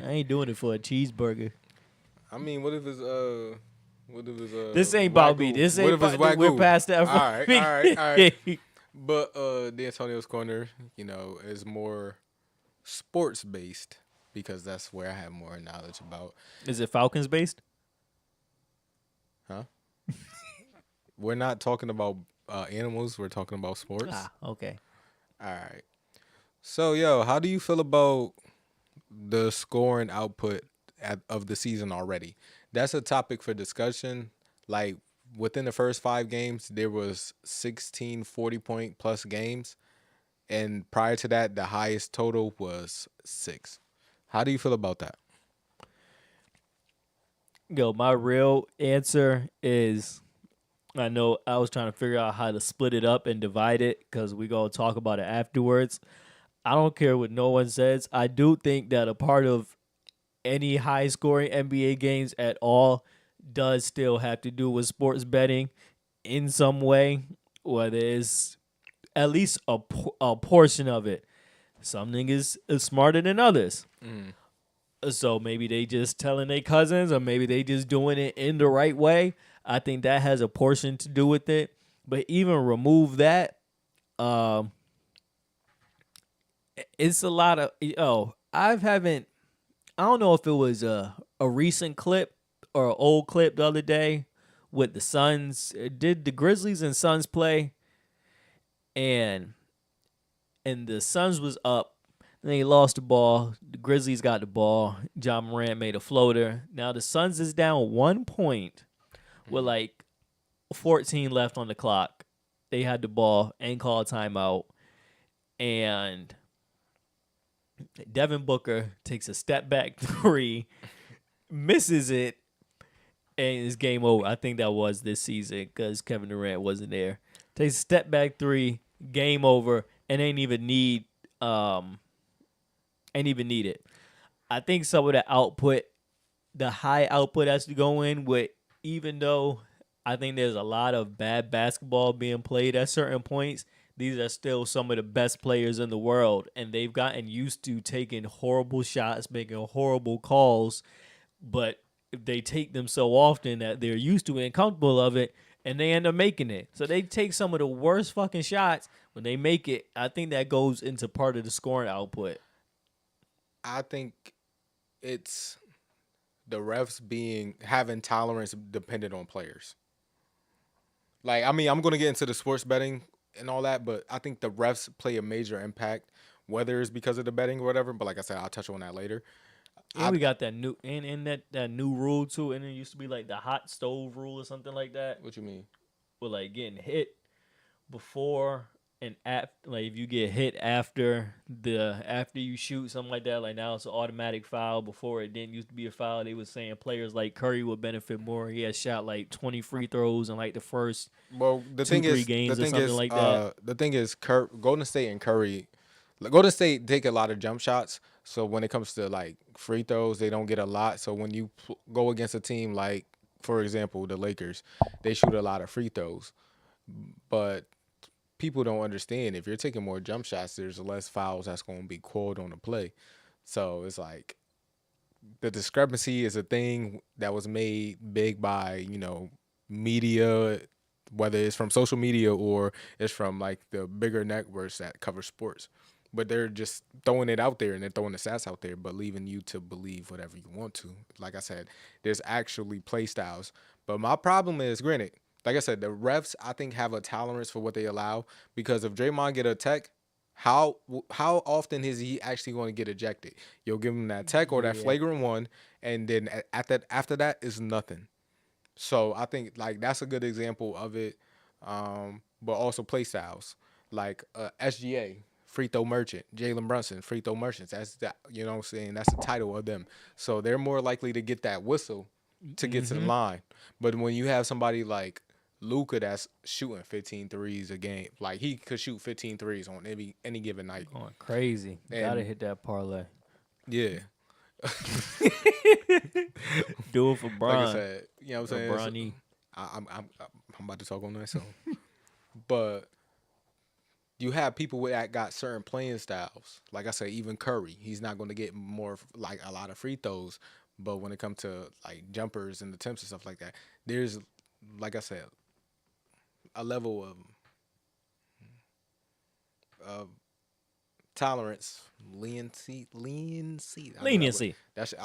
ain't doing it for a cheeseburger. I mean, what if it's This ain't about me. Wagyu? This What ain't if it's about. We're Wagyu? past that. All right. But D'Antonio's corner, you know, is more sports based because that's where I have more knowledge about. Is it Falcons based? Huh? We're not talking about animals. We're talking about sports. Ah, okay. All right. So, yo, how do you feel about the scoring output of the season already? That's a topic for discussion. Like, within the first 5 games, there was 16 40-point plus games. And prior to that, the highest total was 6. How do you feel about that? Yo, my real answer is, I know I was trying to figure out how to split it up and divide it because we're going to talk about it afterwards. I don't care what no one says. I do think that a part of any high-scoring NBA games at all does still have to do with sports betting in some way, whether it's at least a portion of it. Some niggas are smarter than others. So maybe they just telling their cousins or maybe they just doing it in the right way. I think that has a portion to do with it. But even remove that, um, it's a lot of I don't know if it was a recent clip or an old clip the other day with the Suns. Did the Grizzlies and Suns play? And the Suns was up. Then they lost the ball. The Grizzlies got the ball. John Morant made a floater. Now the Suns is down 1 point with like 14 left on the clock. They had the ball and called timeout. And Devin Booker takes a step back three, misses it, and it's game over. I think that was this season because Kevin Durant wasn't there. Takes a step back three, game over, and ain't even need it. I think some of the output, the high output has to go in with, even though I think there's a lot of bad basketball being played at certain points, these are still some of the best players in the world, and they've gotten used to taking horrible shots, making horrible calls, but they take them so often that they're used to it and comfortable of it, and they end up making it. So they take some of the worst fucking shots. When they make it, I think that goes into part of the scoring output. I think it's the refs having tolerance dependent on players. Like, I mean, I'm going to get into the sports betting and all that, but I think the refs play a major impact, whether it's because of the betting or whatever. But like I said, I'll touch on that later. And we got that new that new rule too, and it used to be like the hot stove rule or something like that. What you mean? With like getting hit before and after, like if you get hit after you shoot, something like that. Like now it's an automatic foul. Before it didn't used to be a foul. They was saying players like Curry would benefit more. He had shot like 20 free throws in like the first three games or something like that. The thing is, Golden State and Curry, Golden State take a lot of jump shots. So when it comes to like free throws, they don't get a lot. So when you go against a team like, for example, the Lakers, they shoot a lot of free throws. But people don't understand, if you're taking more jump shots, there's less fouls that's going to be called on the play. So it's like the discrepancy is a thing that was made big by, media, whether it's from social media or it's from like the bigger networks that cover sports. But they're just throwing it out there and they're throwing the stats out there, but leaving you to believe whatever you want to. Like I said, there's actually play styles. But my problem is, granted, like I said, the refs, I think, have a tolerance for what they allow, because if Draymond get a tech, how often is he actually going to get ejected? You'll give him that tech or that flagrant one, and then after that is nothing. So I think like that's a good example of it. But also play styles like SGA. Free throw merchant, Jalen Brunson, free throw merchants. That's that, you know what I'm saying? That's the title of them. So they're more likely to get that whistle to get to the line. But when you have somebody like Luka that's shooting 15 threes a game, like he could shoot 15 threes on any given night. Going crazy. Gotta hit that parlay. Yeah. Do it for Bron. Like I said, you know what I'm saying? Bronny. I'm about to talk on that, so. But you have people that got certain playing styles. Like I said, even Curry, he's not going to get more, like a lot of free throws. But when it comes to like jumpers and attempts and stuff like that, there's, like I said, a level of tolerance, leniency. I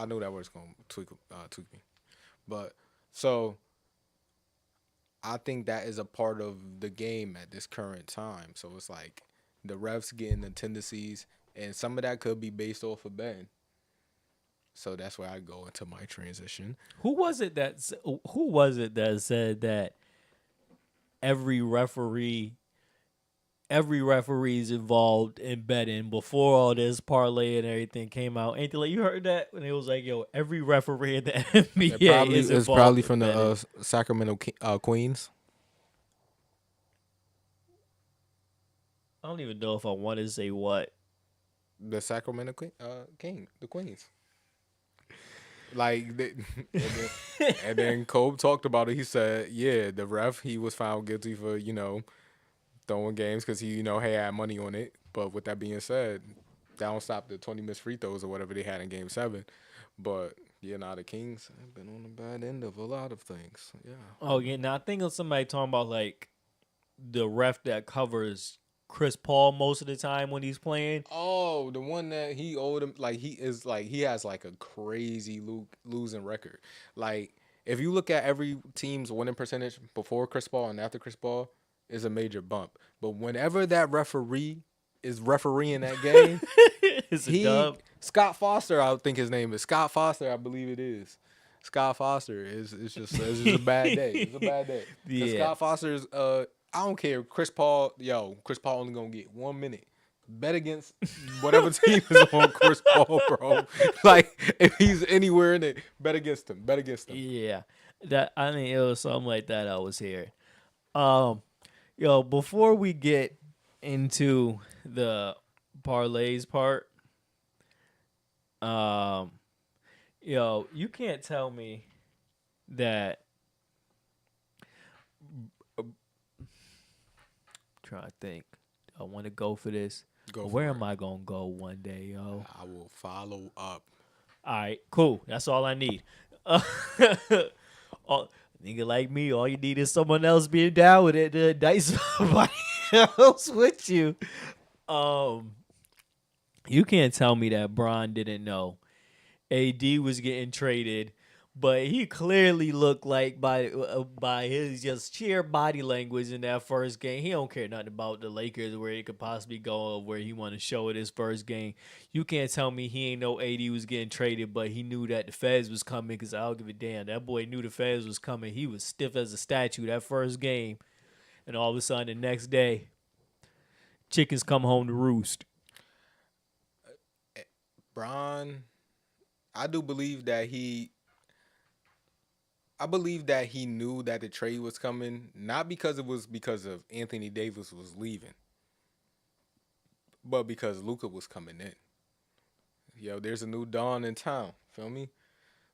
know that word's going to tweak me. But so I think that is a part of the game at this current time. So it's like the refs getting the tendencies, and some of that could be based off of betting. So that's where I go into my transition. Who was it that said that every referee's involved in betting before all this parlay and everything came out? Ain't like you heard that when it was like, yo, every referee in the NBA is involved. It's probably from the Sacramento Queens. I don't even know if I want to say what. The Sacramento the Queens. Like, and then Kobe talked about it. He said, yeah, the ref, he was found guilty for, throwing games because he, had money on it. But with that being said, that don't stop the 20 missed free throws or whatever they had in Game 7. But, the Kings have been on the bad end of a lot of things. Yeah. Oh, yeah. Now, I think of somebody talking about, like, the ref that covers Chris Paul most of the time when he's playing. Oh, the one that he owed him, like he has like a crazy losing record. Like if you look at every team's winning percentage before Chris Paul and after Chris Paul, is a major bump. But whenever that referee is refereeing that game, It's a dub. Scott Foster, I think his name is Scott Foster, I believe it is. Scott Foster is it's just a bad day. It's a bad day. 'Cause Yeah. Scott Foster's I don't care. Chris Paul only gonna get 1 minute. Bet against whatever team is on Chris Paul, bro. Like if he's anywhere in it, bet against him. Bet against him. Yeah, that I mean it was something like that I was hearing. Before we get into the parlays part, you can't tell me that. Trying to think, I want to go for this. Where am I gonna go one day, yo? I will follow up. All right, cool. That's all I need. Nigga like me, all you need is someone else being down with it to indict somebody else with you. You can't tell me that Bron didn't know AD was getting traded, but he clearly looked like by his just sheer body language in that first game, he don't care nothing about the Lakers, where he could possibly go, or where he want to show it his first game. You can't tell me he ain't know AD was getting traded, but he knew that the Feds was coming, because I don't give a damn. That boy knew the Feds was coming. He was stiff as a statue that first game, and all of a sudden the next day, chickens come home to roost. Bron, I believe that he knew that the trade was coming, not because it was because of Anthony Davis was leaving, but because Luka was coming in. There's a new dawn in town. Feel me?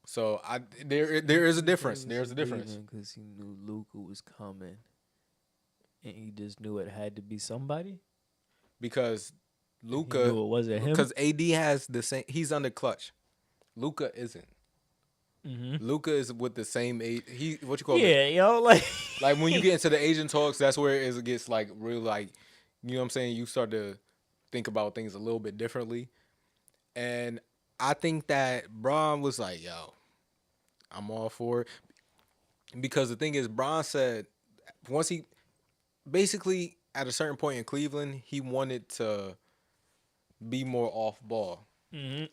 So there is a difference. There's a difference. Because he knew Luka was coming, and he just knew it had to be somebody. Because Luka, He knew it wasn't him. because AD has the same. He's under clutch. Luka isn't. Mm-hmm. Luka is with the same age. What you call it? Yeah, like When you get into the Asian talks, that's where it gets like real, like, you know what I'm saying? You start to think about things a little bit differently. And I think that Bron was like, yo, I'm all for it. Because the thing is, Bron said once he basically at a certain point in Cleveland, he wanted to be more off ball. Mm-hmm.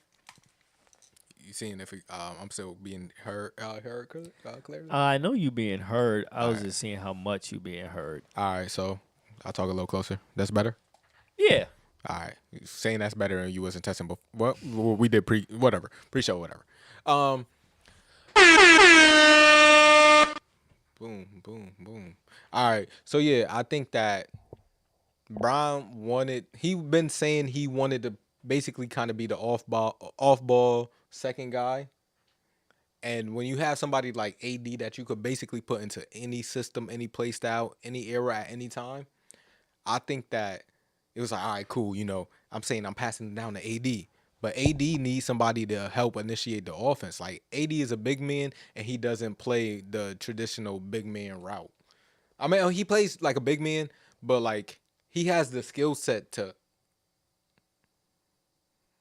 You seeing if I'm still being heard clearly? I know you being heard. I was Alright. just seeing how much you being heard. All right, so I'll talk a little closer. That's better? Yeah. All right. Saying that's better and you wasn't testing before. Well, we did pre-show, whatever. Boom, boom, boom. All right. So, yeah, I think that Bron he been saying he wanted to basically kind of be the off-ball second guy. And when you have somebody like AD that you could basically put into any system, any play style, any era at any time, I think that it was like, all right, cool. I'm saying I'm passing it down to AD. But AD needs somebody to help initiate the offense. Like, AD is a big man, and he doesn't play the traditional big man route. I mean, he plays like a big man, but, like, he has the skill set to...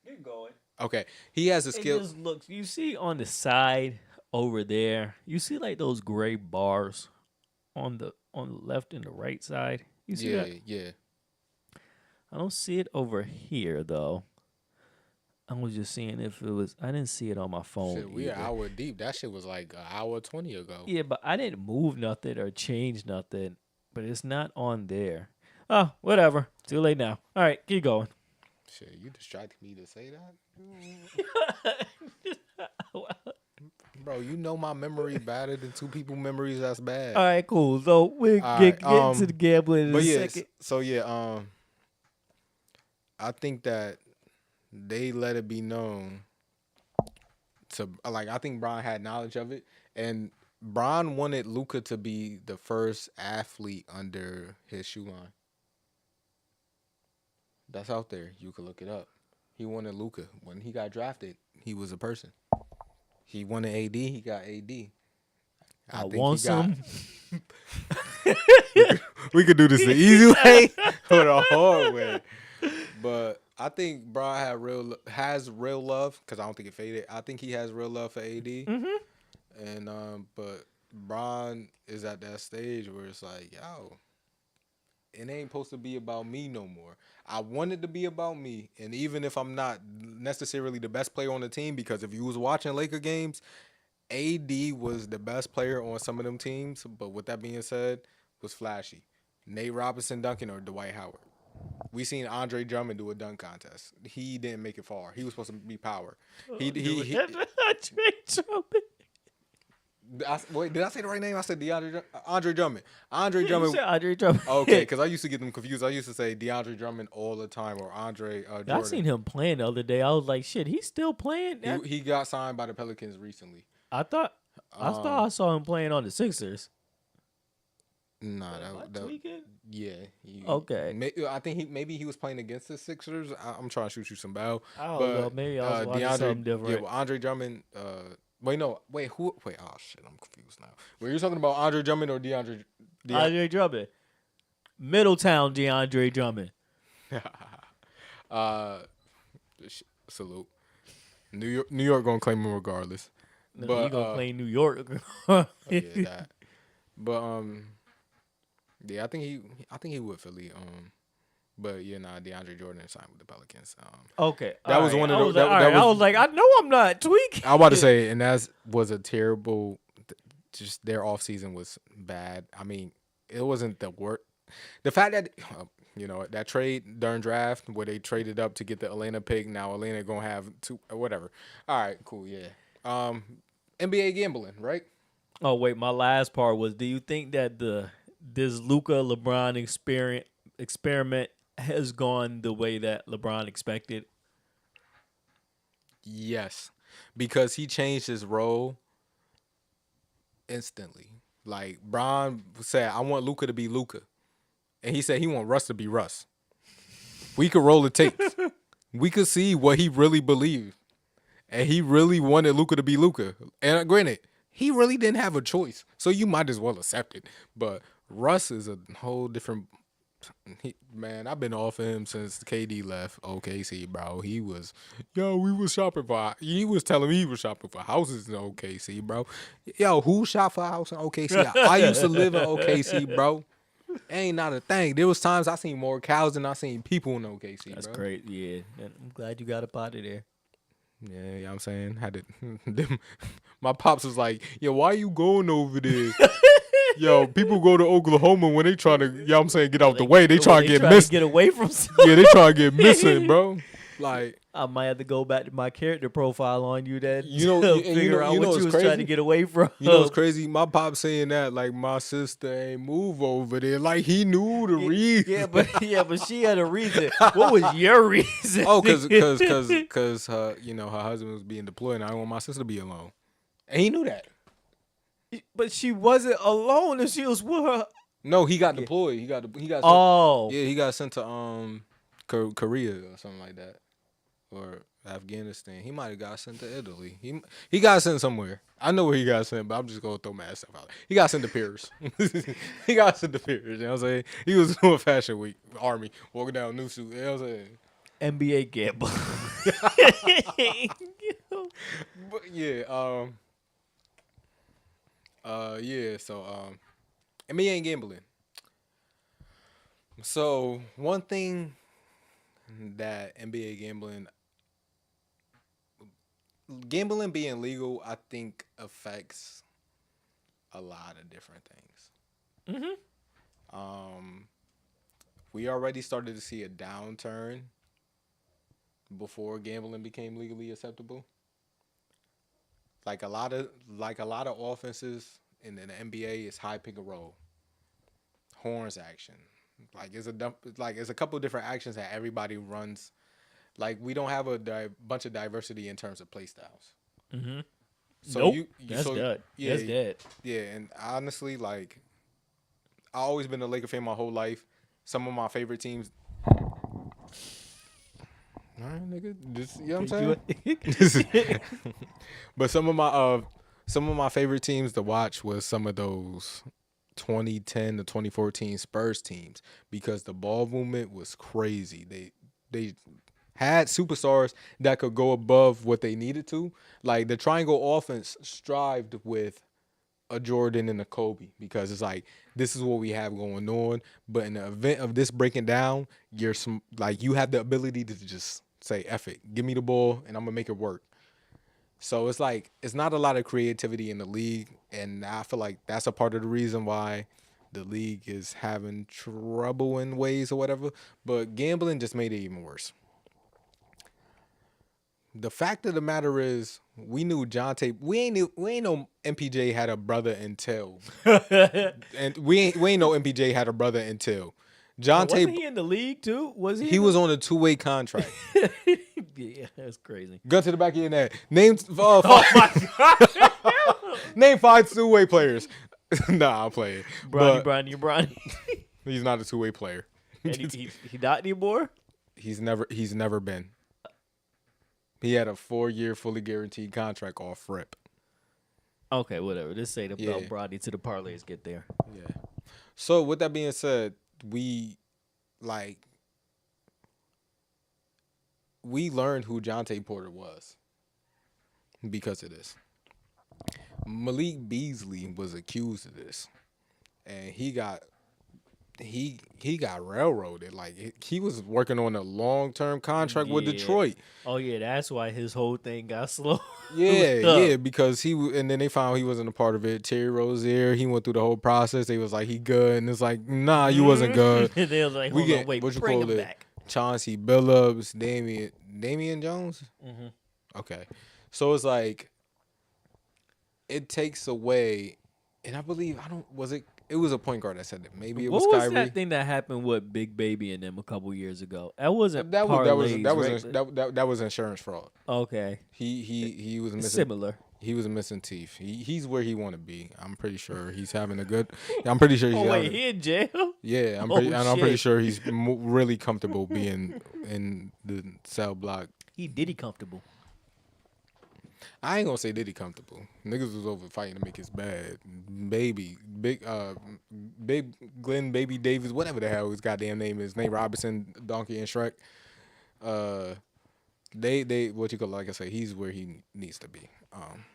Keep going. Okay, he has the skill... It just looks, you see on the side over there, you see like those gray bars on the left and the right side? You see that? Yeah. I don't see it over here, though. I was just seeing if it was. I didn't see it on my phone. Shit, we an hour deep. That shit was like an hour 20 ago. Yeah, but I didn't move nothing or change nothing. But it's not on there. Oh, whatever. Too late now. All right, keep going. Shit, you distracted me to say that? Bro, you know my memory better than two people memories. That's bad. All right, cool. So we'll get into the gambling in a second. So yeah, I think that they let it be known to, like, I think Bron had knowledge of it, and Bron wanted Luka to be the first athlete under his shoe line. That's out there. You could look it up. He wanted Luka. When he got drafted, he was a person. He wanted AD. He got AD. I want some. we could do this the easy way or the hard way. But I think Bron has real love because I don't think it faded. I think he has real love for AD. Mm-hmm. And but Bron is at that stage where it's like, yo, it ain't supposed to be about me no more. I want it to be about me, and even if I'm not necessarily the best player on the team, because if you was watching Laker games, AD was the best player on some of them teams. But with that being said, was flashy. Nate Robinson dunking or Dwight Howard. We seen Andre Drummond do a dunk contest. He didn't make it far. He was supposed to be power. He Andre Drummond. Wait, did I say the right name? I said Andre Drummond. Andre Drummond. You said Andre Drummond. Okay, because I used to get them confused. I used to say DeAndre Drummond all the time or Andre Jordan. I seen him playing the other day. I was like, shit, he's still playing. He got signed by the Pelicans recently. I thought I saw him playing on the Sixers. Nah, that yeah. Okay. I think maybe he was playing against the Sixers. I'm trying to shoot you some bow. I don't know. Maybe I was watching something different. Yeah, well, Andre Drummond. Wait, who? Wait, oh shit, I'm confused now. Were you talking about Andre Drummond or DeAndre? Andre Drummond. Middletown DeAndre Drummond. Salute. New York gonna claim him regardless. No, but he gonna play New York. Yeah, that. But yeah, I think he would Philly. But yeah, DeAndre Jordan signed with the Pelicans. Okay, that was one of those. I was like, I know I'm not tweaking. I was about to say, and that was a terrible. Just their offseason was bad. I mean, it wasn't the worst. The fact that that trade during draft where they traded up to get the Atlanta pick. Now Atlanta gonna have two whatever. All right, cool, yeah. NBA gambling, right? Oh wait, my last part was: do you think that this Luka LeBron experiment has gone the way that LeBron expected? Yes, because he changed his role instantly. Like Bron said, I want Luka to be Luka, and he said he want Russ to be Russ. We could roll the tapes. We could see what he really believed, and he really wanted Luka to be Luka. And granted, he really didn't have a choice, so you might as well accept it. But Russ is a whole different. Man, I've been off of him since KD left OKC, bro. He was shopping for. He was telling me he was shopping for houses in OKC, bro. Yo, who shop for a house in OKC? I used to live in OKC, bro. Ain't not a thing. There was times I seen more cows than I seen people in OKC. That's bro. great. Yeah, I'm glad you got up out of there. Yeah, you know what I'm saying? Had it. My pops was like, yo, why you going over there? Yo, people go to Oklahoma when they trying to, you know what I'm saying, get out the way. They trying to get missing. Get away from Yeah, they trying to get missing, bro. Like, I might have to go back to my character profile on you that figure out what you was crazy? trying to get away from. You know what's crazy? My pop saying that like my sister ain't move over there. Like he knew the reason. but she had a reason. What was your reason? Oh, cause her husband was being deployed and I didn't want my sister to be alone. And he knew that. But she wasn't alone if she was with her. No, he got deployed. He got sent, he got sent to Korea or something like that. Or Afghanistan. He might have got sent to Italy. He got sent somewhere. I know where he got sent, but I'm just gonna throw my ass stuff out. He got sent to Paris. He got sent to Paris. You know what I'm saying? He was doing Fashion Week, Army, walking down new suit. You know what I'm saying? NBA gamble. But yeah, so NBA gambling. So one thing that NBA gambling being legal, I think affects a lot of different things. We already started to see a downturn before gambling became legally acceptable. Like a lot of offenses in the NBA is high pick and roll, horns action. It's a couple of different actions that everybody runs. Like we don't have a bunch of diversity in terms of play styles. Mm-hmm. So nope. That's dead. Yeah, that's dead. Yeah, and honestly, like I always been a Laker fan my whole life. Some of my favorite teams. All right, nigga. Just, you know what I'm saying? But some of my favorite teams to watch was some of those 2010 to 2014 Spurs teams because the ball movement was crazy. They had superstars that could go above what they needed to. Like the triangle offense strived with a Jordan and a Kobe because it's like this is what we have going on. But in the event of this breaking down, you have the ability to just say, F it, give me the ball and I'm gonna make it work. So it's like it's not a lot of creativity in the league, and I feel like that's a part of the reason why the league is having trouble in ways or whatever. But gambling just made it even worse. The fact of the matter is, we knew Jonte. We ain't know MPJ had a brother until, and we ain't know MPJ had a brother until Wasn't Jonte. he in the league too? Was he? He was on a 2-way contract. Yeah, that's crazy. Go to the back of your neck. Name name 5 2-way players. Nah, I'm playing. Bronny. He's not a 2-way player. And he not anymore? He's never been. He had a 4-year fully guaranteed contract off rip. Okay, whatever. Just say the belt Bronny to the parlays get there. Yeah. So with that being said, we learned who Jonte Porter was because of this. Malik Beasley was accused of this, and he got railroaded. Like he was working on a long-term contract with Detroit. Oh yeah, that's why his whole thing got slow. Yeah, because and then they found he wasn't a part of it. Terry Rozier, he went through the whole process. They was like, he good, and it's like, nah, you wasn't good. They was like, hold on, wait, bring him back. Chauncey Billups, Damian Jones. Mm-hmm. Okay, so it's like it takes away, and I believe it was a point guard that said that. Maybe it was Kyrie. What was that thing that happened with Big Baby and them a couple years ago? That wasn't that parlays, was insurance fraud. Okay. He was missing similar. He was missing teeth. He's where he want to be. I'm pretty sure he's having a good. I'm pretty sure he's. Oh wait, he in jail? Yeah, I'm pretty sure he's really comfortable being in the cell block. He Diddy comfortable. I ain't gonna say Diddy comfortable. Niggas was over fighting to make his bed. Big Glenn Baby Davis, whatever the hell his goddamn name is. Nate Robinson, Donkey and Shrek. They what you call, like I say, he's where he needs to be.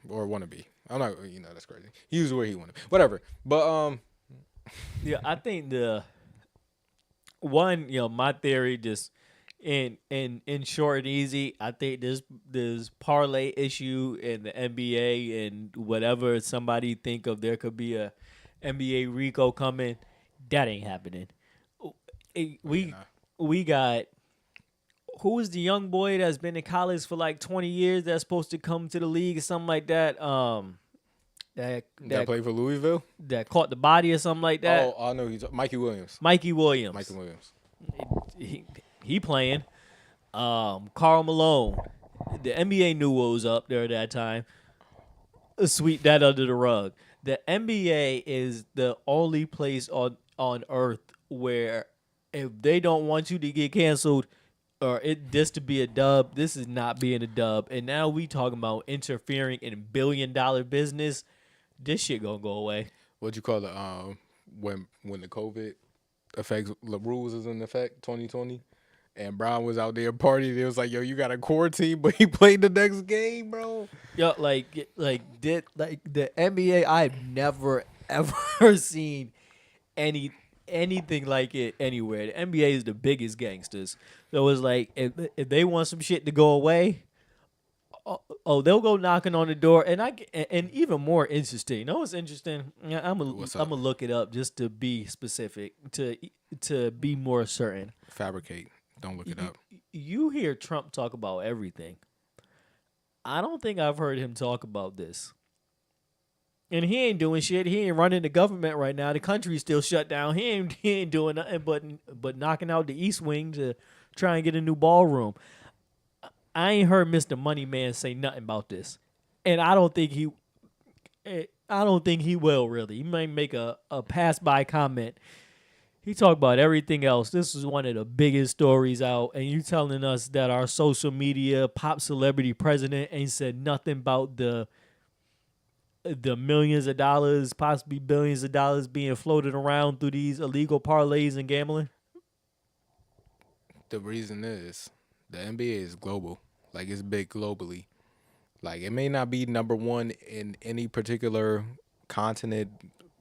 Or wanna be. I'm not, that's crazy. He's where he wanna be. Whatever. But yeah, I think the one, my theory just in short and easy, I think this parlay issue in the NBA and whatever somebody think of, there could be a NBA Rico coming. That ain't happening. We got, who is the young boy that's been in college for like 20 years that's supposed to come to the league or something like that? That played for Louisville? That caught the body or something like that? Oh, I know. Mikey Williams. Mikey Williams. He playing. Karl Malone. The NBA knew what was up there at that time. Sweep that under the rug. The NBA is the only place on earth where if they don't want you to get canceled or this to be a dub, this is not being a dub. And now we talking about interfering in $1 billion business. This shit gonna go away. What you call it? When the COVID effects, the rules is in effect, 2020, and Brown was out there partying. It was like, yo, you got a quarantine, but he played the next game, bro. Yo, like the NBA, I've never ever seen anything like it anywhere. The NBA is the biggest gangsters. So it's like if they want some shit to go away, they'll go knocking on the door. And even more interesting. You know what's interesting? I'm gonna look it up just to be specific, to be more certain. Fabricate. Don't look it up. You hear Trump talk about everything. I don't think I've heard him talk about this. And he ain't doing shit. He ain't running the government right now. The country's still shut down. He ain't doing nothing but knocking out the East Wing to try and get a new ballroom. I ain't heard Mr. Money Man say nothing about this. And I don't think he will really. He might make a pass-by comment. He talked about everything else. This is one of the biggest stories out. And you telling us that our social media pop celebrity president ain't said nothing about the the millions of dollars, possibly billions of dollars being floated around through these illegal parlays and gambling? The reason is the NBA is global. Like, it's big globally. Like, it may not be number one in any particular continent,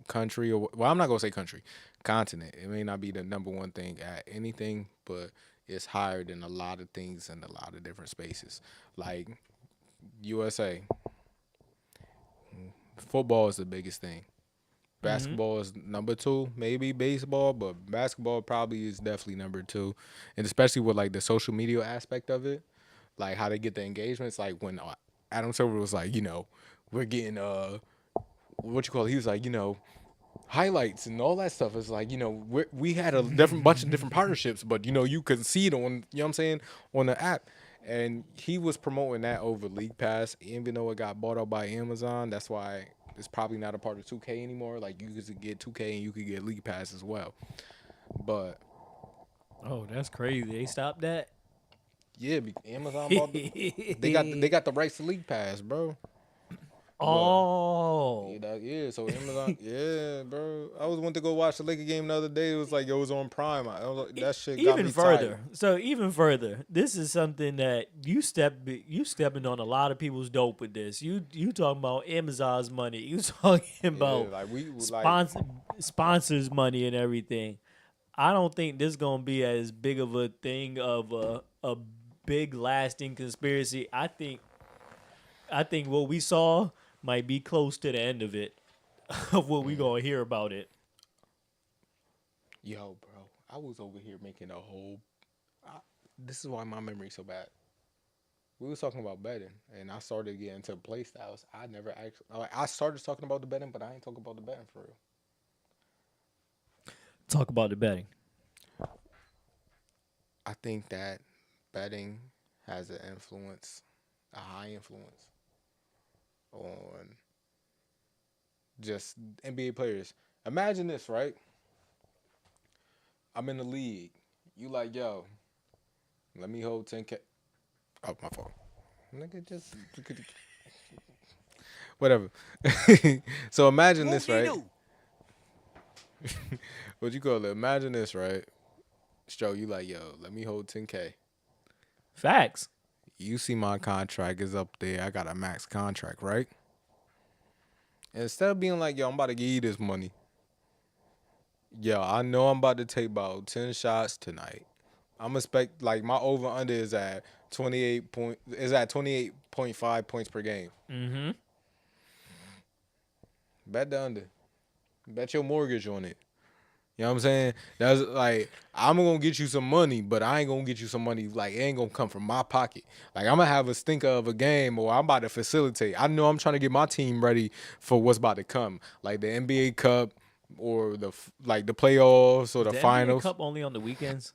country, or well, I'm not gonna say country, continent. It may not be the number one thing at anything, but it's higher than a lot of things in a lot of different spaces. Like USA, football is the biggest thing. Basketball is number two, maybe baseball, but basketball probably is definitely number two, and especially with like the social media aspect of it, like how they get the engagements. Like when Adam Silver was like, we're getting what you call it? He was like, highlights and all that stuff. Is like, we had a different bunch of different partnerships, but you could see it on, what I'm saying, on the app. And he was promoting that over League Pass, even though it got bought out by Amazon. That's why it's probably not a part of 2K anymore. Like, you could get 2K and you could get League Pass as well. But Oh, that's crazy. They stopped that? yeah, Amazon bought they got the rights to League Pass, bro. Oh. Yeah, so Amazon, yeah, bro. I went to go watch the Laker game the other day. It was like, it was on Prime. I was like, that shit got me Even further. tired. So even further, this is something that you stepping on a lot of people's dope with this. You talking about Amazon's money. You talking about like we sponsors money and everything. I don't think this gonna be as big of a thing of a big lasting conspiracy. I think what we saw might be close to the end of it, of what we gonna hear about it. Yo, bro, I was over here making a whole. This is why my memory's so bad. We was talking about betting, and I started getting into play styles. I started talking about the betting, but I ain't talking about the betting for real. Talk about the betting. I think that betting has an influence, a high influence, on just NBA players. Imagine this, right? I'm in the league. You like, yo, let me hold 10K. Oh, my fault. Nigga, just whatever. So imagine this, right? What you call it? Imagine this, right? Stro, you like, yo, let me hold 10K. Facts. You see my contract is up there. I got a max contract, right? And instead of being like, yo, I'm about to give you this money. Yo, I know I'm about to take about 10 shots tonight. I'm expect like my over under is at 28.5 points per game. Mm-hmm. Bet the under. Bet your mortgage on it. You know what I'm saying? That's like, I'm gonna get you some money, but I ain't gonna get you some money. Like, it ain't gonna come from my pocket. Like, I'm gonna have a stinker of a game, or I'm about to facilitate. I know I'm trying to get my team ready for what's about to come, like the NBA Cup or the playoffs or the finals. NBA Cup only on the weekends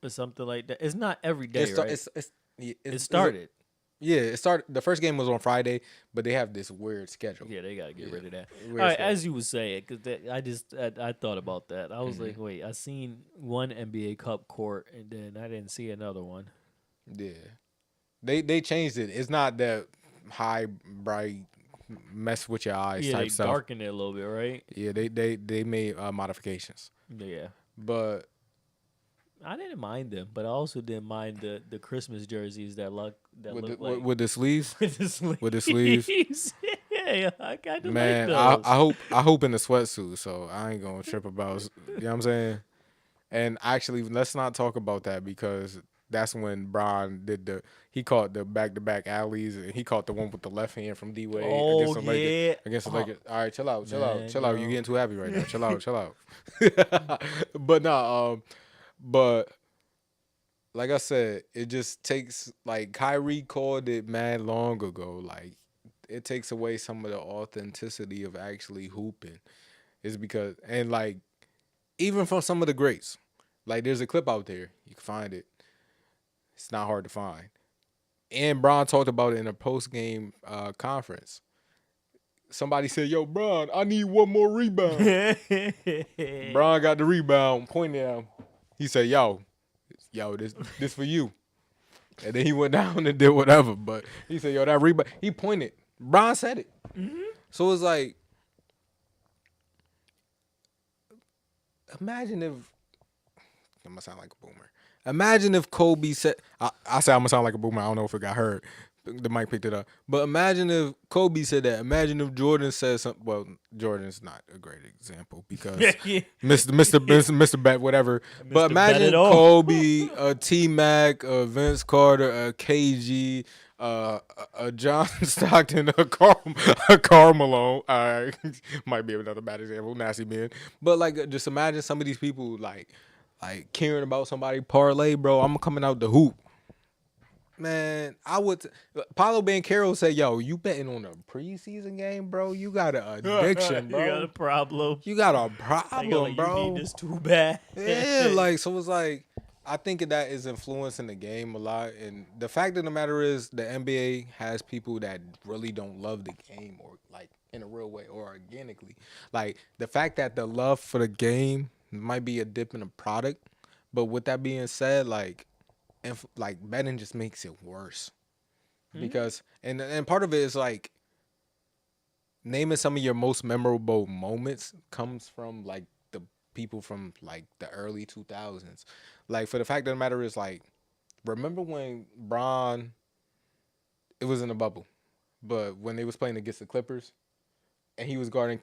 or something like that. It's not every day, right? It started. It started. The first game was on Friday, but they have this weird schedule. Yeah, they gotta get rid of that. Weird All right, schedule. as you was saying, because I thought about that. I was like, wait, I seen one NBA Cup court, and then I didn't see another one. Yeah, they changed it. It's not that high, bright, mess with your eyes Yeah, type they stuff. darkened it a little bit, right? Yeah, they made modifications, Yeah. but I didn't mind them, but I also didn't mind the Christmas jerseys that look like with the sleeves. with the sleeves. With the sleeves. Yeah, I kind of Man, like those. I hope in the sweatsuit, so I ain't gonna trip about. You know what I'm saying? And actually, let's not talk about that, because that's when Bron did he caught the back-to-back alleys, and he caught the one with the left hand from D Wade against the Lakers. Against the Lakers. All right, chill out. You getting too happy right now. Chill out. But no, but like I said, it just takes, like, Kyrie called it mad long ago. Like, it takes away some of the authenticity of actually hooping. It's because, and like, even from some of the greats, like, there's a clip out there. You can find it. It's not hard to find. And Bron talked about it in a post-game conference. Somebody said, yo, Bron, I need one more rebound. Bron got the rebound, pointed at him. He said, yo, this for you. And then he went down and did whatever. But he said, yo, that rebound. He pointed. Bron said it. Mm-hmm. So it's like, imagine if I'm gonna sound like a boomer. Imagine if Kobe said, I said I'm gonna sound like a boomer. I don't know if it got heard. The mic picked it up. But imagine if Kobe said that. Imagine if Jordan said something. Well, Jordan's not a great example because Mr. Bet, whatever. But Mr. Bet imagine it all. Kobe, T Mac, Vince Carter, KG, a John Stockton, a Carmelo. Might be another bad example, nasty man. But like, just imagine some of these people like caring about somebody parlay, bro. I'm coming out the hoop. Man, I would. Paulo Banchero said, "Yo, you betting on a preseason game, bro? You got an addiction, bro. You got a problem. You got a Like, problem, bro. You need this too bad. Yeah, like so. It's like I think that is influencing the game a lot, and the fact of the matter is, the NBA has people that really don't love the game, or like in a real way, or organically. Like the fact that the love for the game might be a dip in the product, but with that being said, like. And like betting just makes it worse because and part of it is like naming some of your most memorable moments comes from like the people from like the early 2000s. Like for the fact of the matter is like remember when Bron it was in a bubble, but when they was playing against the Clippers and he was guarding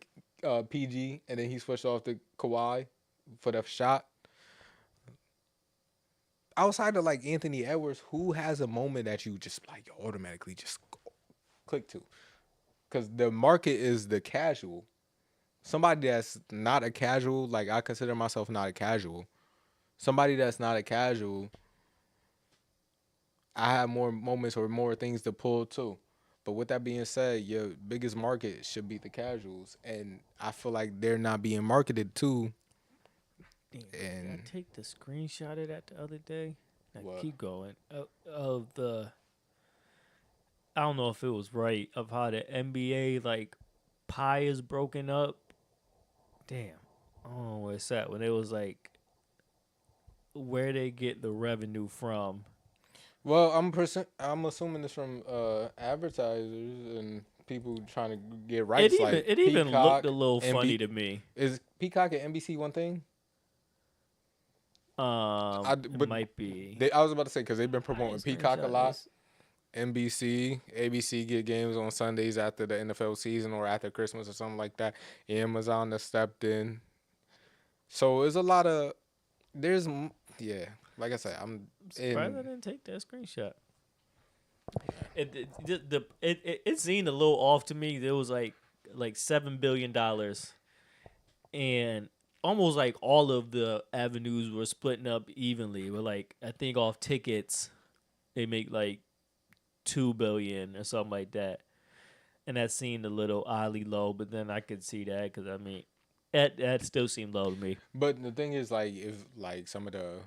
PG and then he switched off to Kawhi for the shot. Outside of like Anthony Edwards, who has a moment that you just like automatically just click to? Because the market is the casual. Somebody that's not a casual, like I consider myself not a casual. Somebody that's not a casual, I have more moments or more things to pull too. But with that being said, your biggest market should be the casuals, and I feel like they're not being marketed to. Damn, And did I take the screenshot of that the other day? What? Keep going. Of the, I don't know if it was right of how the NBA like pie is broken up. Damn, I don't know where it's at. When it was like where they get the revenue from. Well, I'm assuming it's from advertisers and people trying to get rights. It even looked a little funny to me. Is Peacock and NBC one thing? It might be. I was about to say because they've been promoting didn't Peacock a screenshot lot. this. NBC, ABC get games on Sundays after the NFL season or after Christmas or something like that. Amazon has stepped in. So there's a lot of like I said, I'm surprised I didn't take that screenshot. It seemed a little off to me. There was like $7 billion, and almost like all of the avenues were splitting up evenly. But like I think off tickets, they make like $2 billion or something like that, and that seemed a little oddly low. But then I could see that because I mean, that still seemed low to me. But the thing is, like, if like some of the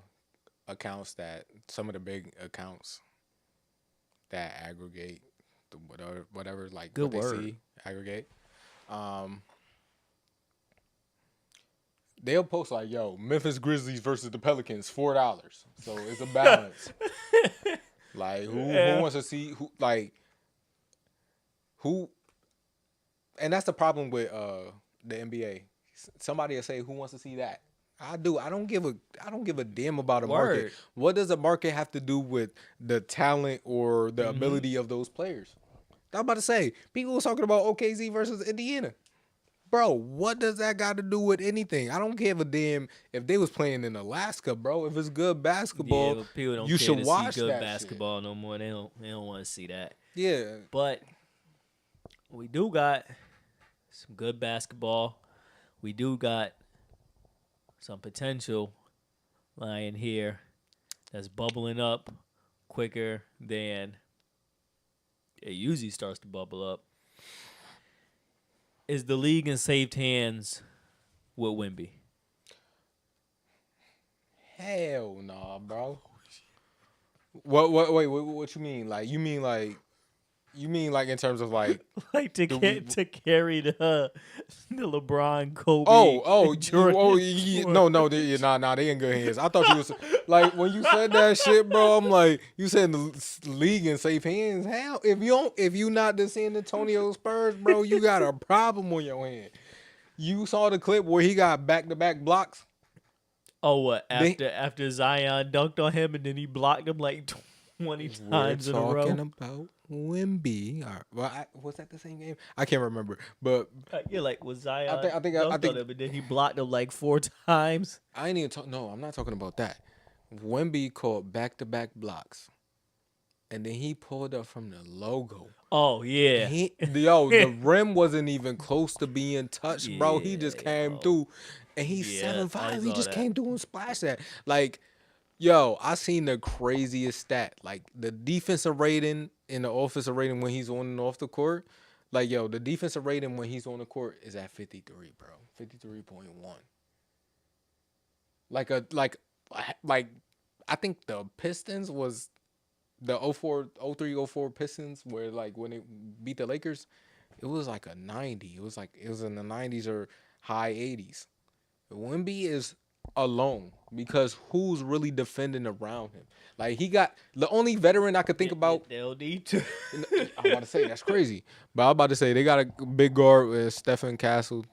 big accounts that aggregate the whatever like Good what word. they see aggregate, they'll post like, "Yo, Memphis Grizzlies versus the Pelicans, $4." So it's a balance. Like who wants to see who, and that's the problem with the NBA. Somebody will say, "Who wants to see that?" I do. I don't give a damn about a market. Word. What does a market have to do with the talent or the ability of those players? I was about to say, people was talking about OKC versus Indiana. Bro, what does that got to do with anything? I don't give a damn if they was playing in Alaska, bro. If it's good basketball, But people don't you care should to watch see good that basketball no more. They don't want to see that. shit. Yeah. But we do got some good basketball. We do got some potential lying here that's bubbling up quicker than it usually starts to bubble up. Is the league in safe hands with Wemby? Hell nah, bro. What you mean? Like you mean like You mean like in terms of like? Like to carry the LeBron, Kobe, No, they in good hands. I thought you was like when you said that shit, bro. I'm like, you said the league in safe hands. How if you not the San Antonio Spurs, bro, you got a problem on your hand. You saw the clip where he got back-to-back blocks. Oh, what after Zion dunked on him and then he blocked him like 20 times in a row. We're talking about Wemby. Was that the same game? I can't remember. But yeah, like was Zion I think on him and then he blocked him like 4 times. I ain't even talk. No, I'm not talking about that. Wemby caught back-to-back blocks, and then he pulled up from the logo. Oh yeah, the rim wasn't even close to being touched, bro. He just came through, and he's 7'5". He just came through and splashed that. Like, yo, I seen the craziest stat. Like the defensive rating and the offensive rating when he's on and off the court. Like, yo, the defensive rating when he's on the court is at 53, bro. 53.1. Like I think the Pistons was the 03-04 Pistons where like when they beat the Lakers, it was like a 90. It was in the 90s or high 80s. Wemby is alone because who's really defending around him? Like he got the only veteran I could think about. They'll need to. I'm about to say that's crazy, but I'm about to say they got a big guard with Stephen Castle.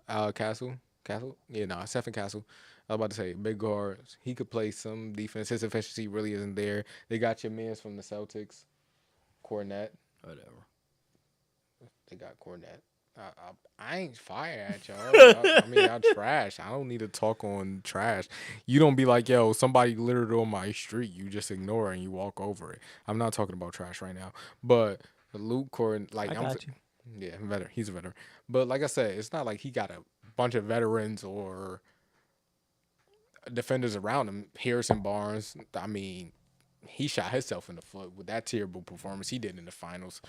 Stephen Castle. I was about to say, big guard. He could play some defense. His efficiency really isn't there. They got your mans from the Celtics. Cornette. Whatever. They got Cornette. I ain't fire at y'all. I mean, y'all trash. I don't need to talk on trash. You don't be like, yo, somebody littered on my street. You just ignore it and you walk over it. I'm not talking about trash right now. But Luke Cornette, like, I got you. Yeah, veteran. He's a veteran. But like I said, it's not like he got a bunch of veterans or defenders around him. Harrison Barnes, I mean, he shot himself in the foot with that terrible performance he did in the finals.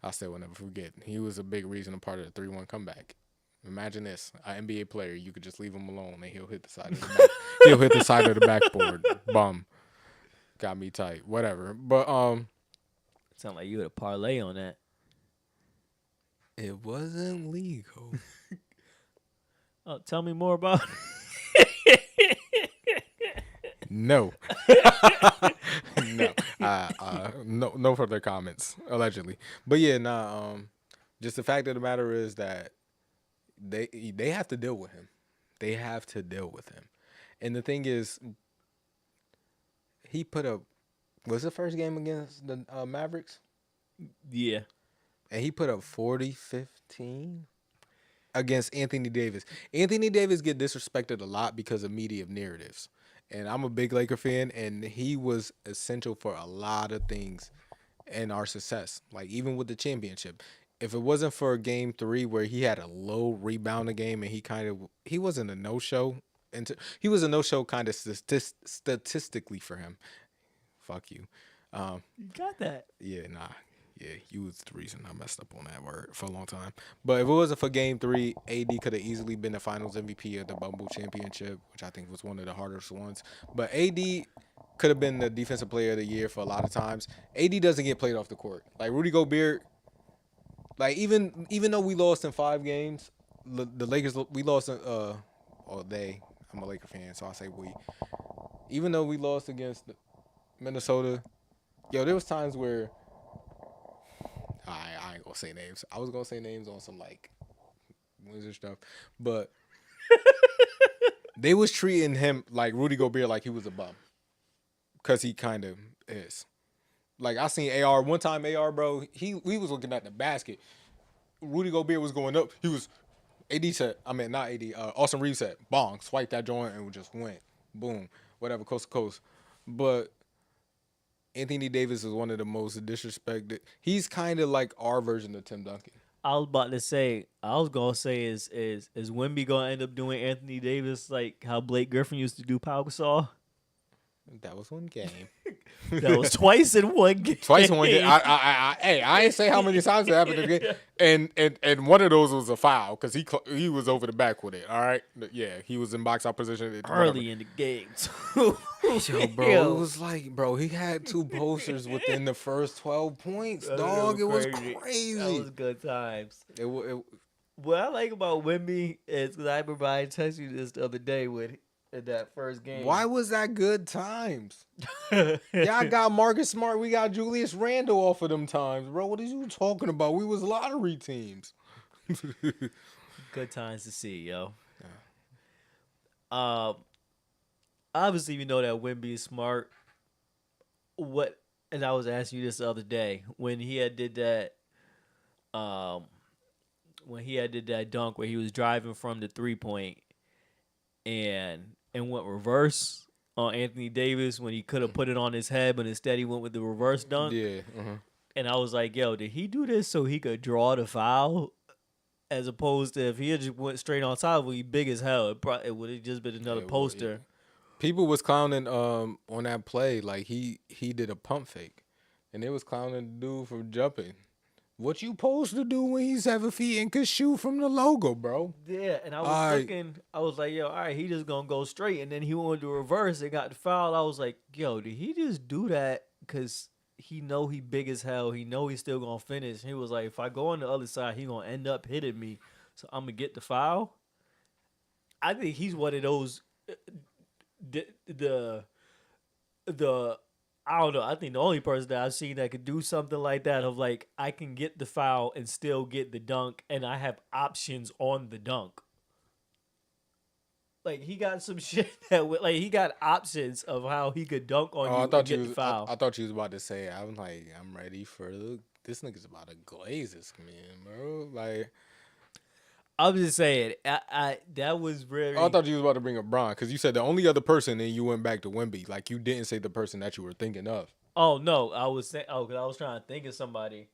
I still will never forget. He was a big reason, a part of the 3-1 comeback. Imagine this: an NBA player, you could just leave him alone and he'll hit the side of the back. He'll hit the side of the backboard. Bum. Got me tight. Whatever. But sound like you had a parlay on that. It wasn't legal. Oh, tell me more about it. No. No further comments, allegedly. But yeah, just the fact of the matter is that they have to deal with him. They have to deal with him. And the thing is, he put up, was the first game against the Mavericks? Yeah. And he put up 40-15 against Anthony Davis. Anthony Davis get disrespected a lot because of media narratives. And I'm a big Laker fan, and he was essential for a lot of things in our success. Like, even with the championship. If it wasn't for Game 3 where he had a low rebounding game and he wasn't a no-show. He was a no-show kind of statistically for him. Fuck you. You got that. Yeah, nah. Yeah, you was the reason I messed up on that word for a long time. But if it wasn't for Game 3, AD could have easily been the Finals MVP of the Bubble Championship, which I think was one of the hardest ones. But AD could have been the Defensive Player of the Year for a lot of times. AD doesn't get played off the court. Like Rudy Gobert, like even though we lost in 5 games, the Lakers we lost in I'm a Laker fan, so I say we. Even though we lost against Minnesota, there was times where I ain't gonna say names. I was gonna say names on some like Wizard stuff, but they was treating him like Rudy Gobert like he was a bum, cause he kind of is. Like I seen AR one time. AR, bro, we was looking at the basket. Rudy Gobert was going up. He was Austin Reeves said, bong, swipe that joint and just went boom, whatever, coast to coast. But Anthony Davis is one of the most disrespected. He's kind of like our version of Tim Duncan. I was gonna say, is Wemby gonna end up doing Anthony Davis like how Blake Griffin used to do Pau Gasol? That was one game. That was twice in one game. Twice in one game. I ain't say how many times it happened again. And one of those was a foul because he was over the back with it. All right, yeah, he was in box out position Early in the game, too. Yo, bro, it was like, bro, he had 2 posters within the first 12 points, dog. It was crazy. That was good times. What I like about Wemby is because I remember I texted you this the other day in that first game. Why was that good times? Y'all got Marcus Smart. We got Julius Randle off of them times, bro. What are you talking about? We was lottery teams. Good times to see, yo. Obviously, we know that Wemby is smart. And I was asking you this the other day when he had did that. When he had did that dunk where he was driving from the 3-point and went reverse on Anthony Davis when he could have put it on his head, but instead he went with the reverse dunk. Yeah. And I was like, yo, did he do this so he could draw the foul? As opposed to if he had just went straight on top, he big as hell. It would have just been another poster. Yeah. People was clowning on that play like he did a pump fake, and they was clowning the dude for jumping. What you supposed to do when he's 7 feet and could shoot from the logo, bro? Yeah, and I was looking, I was like, yo, all right, he just gonna go straight, and then he went to reverse and got the foul. I was like, yo, did he just do that because he know he big as hell? He know he's still gonna finish. He was like, if I go on the other side, he gonna end up hitting me, so I'm gonna get the foul. I think he's one of those. The I don't know. I think the only person that I've seen that could do something like that of like I can get the foul and still get the dunk, and I have options on the dunk. Like he got some shit that like he got options of how he could dunk on you and get the foul. I thought you was about to say. I'm like, I'm ready for this nigga's about to glaze this man, bro. Like. I'm just saying, I that was really. I thought you was about to bring up Bron because you said the only other person, and you went back to Wemby. Like you didn't say the person that you were thinking of. Oh no, I was saying. Oh, because I was trying to think of somebody.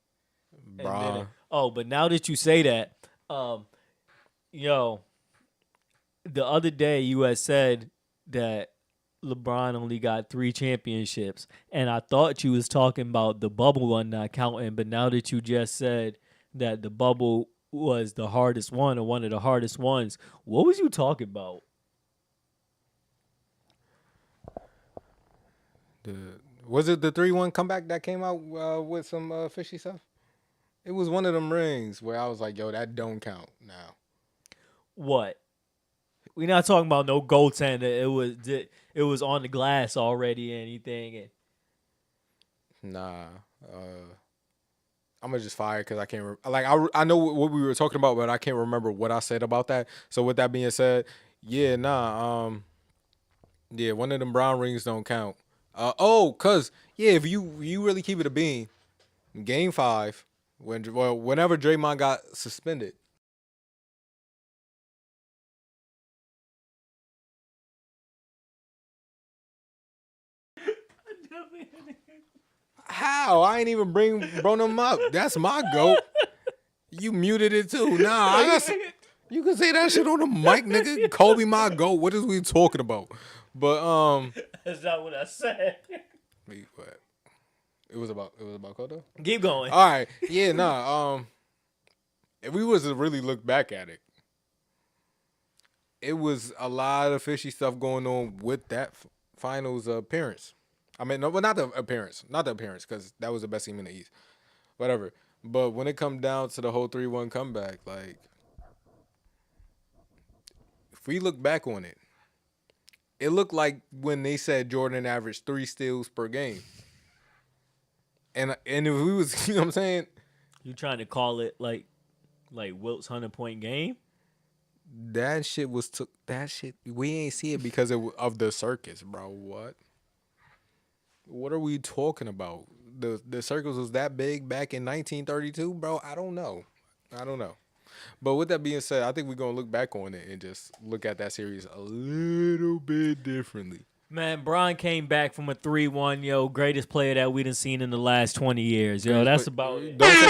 Bron. But now that you say that, yo, the other day you had said that LeBron only got 3 championships, and I thought you was talking about the bubble one not counting. But now that you just said that the bubble was the hardest one or one of the hardest ones, what was you talking about? Was it the 3-1 comeback that came out with some fishy stuff? It was one of them rings where I was like, yo, that don't count now. What? We're not talking about no goaltender. It was on the glass already and anything. Nah. I'm gonna just fire because I can't. I know what we were talking about, but I can't remember what I said about that. So with that being said, yeah, yeah, one of them brown rings don't count. Cause if you really keep it a bean, Game 5, whenever Draymond got suspended. How? I ain't even brought them up. That's my goat. You muted it too. Nah, you can say that shit on the mic, nigga. Kobe my goat. What is we talking about? But that's not what I said. Wait, what? It was about Kobe? Keep going. All right. Yeah, if we was to really look back at it, it was a lot of fishy stuff going on with that finals appearance. I mean, no, but not the appearance, because that was the best team in the East. Whatever. But when it comes down to the whole 3-1 comeback, like, if we look back on it, it looked like when they said Jordan averaged 3 steals per game. And if we was, you know what I'm saying? You trying to call it like Wilt's 100-point game? That shit we ain't see it because of the circus, bro. What are we talking about? The circus was that big back in 1932, bro? I don't know. But with that being said, I think we're going to look back on it and just look at that series a little bit differently. Man, Bron came back from a 3-1, yo, greatest player that we done seen in the last 20 years. Yo, that's about it. Don't say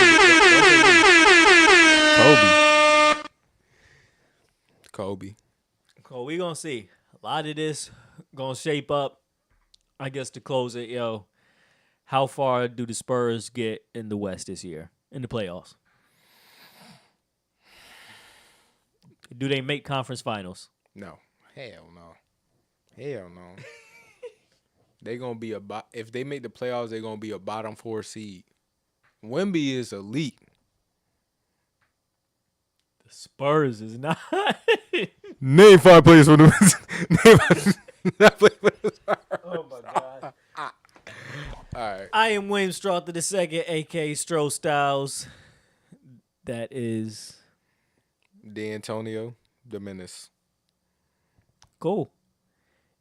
Kobe. Cool, we going to see. A lot of this going to shape up I guess to close it, yo, how far do the Spurs get in the West this year in the playoffs? Do they make conference finals? No. Hell no. Hell no. They gonna be if they make the playoffs, they're gonna be a bottom 4 seed. Wemby is elite. The Spurs is not. Name 5 players for the not play for the Spurs. Oh my god. All right. I am William Strought the second, aka Stro Stylez. That is D'Antonio, the menace. cool.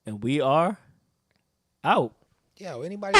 And we are out. Yo, anybody?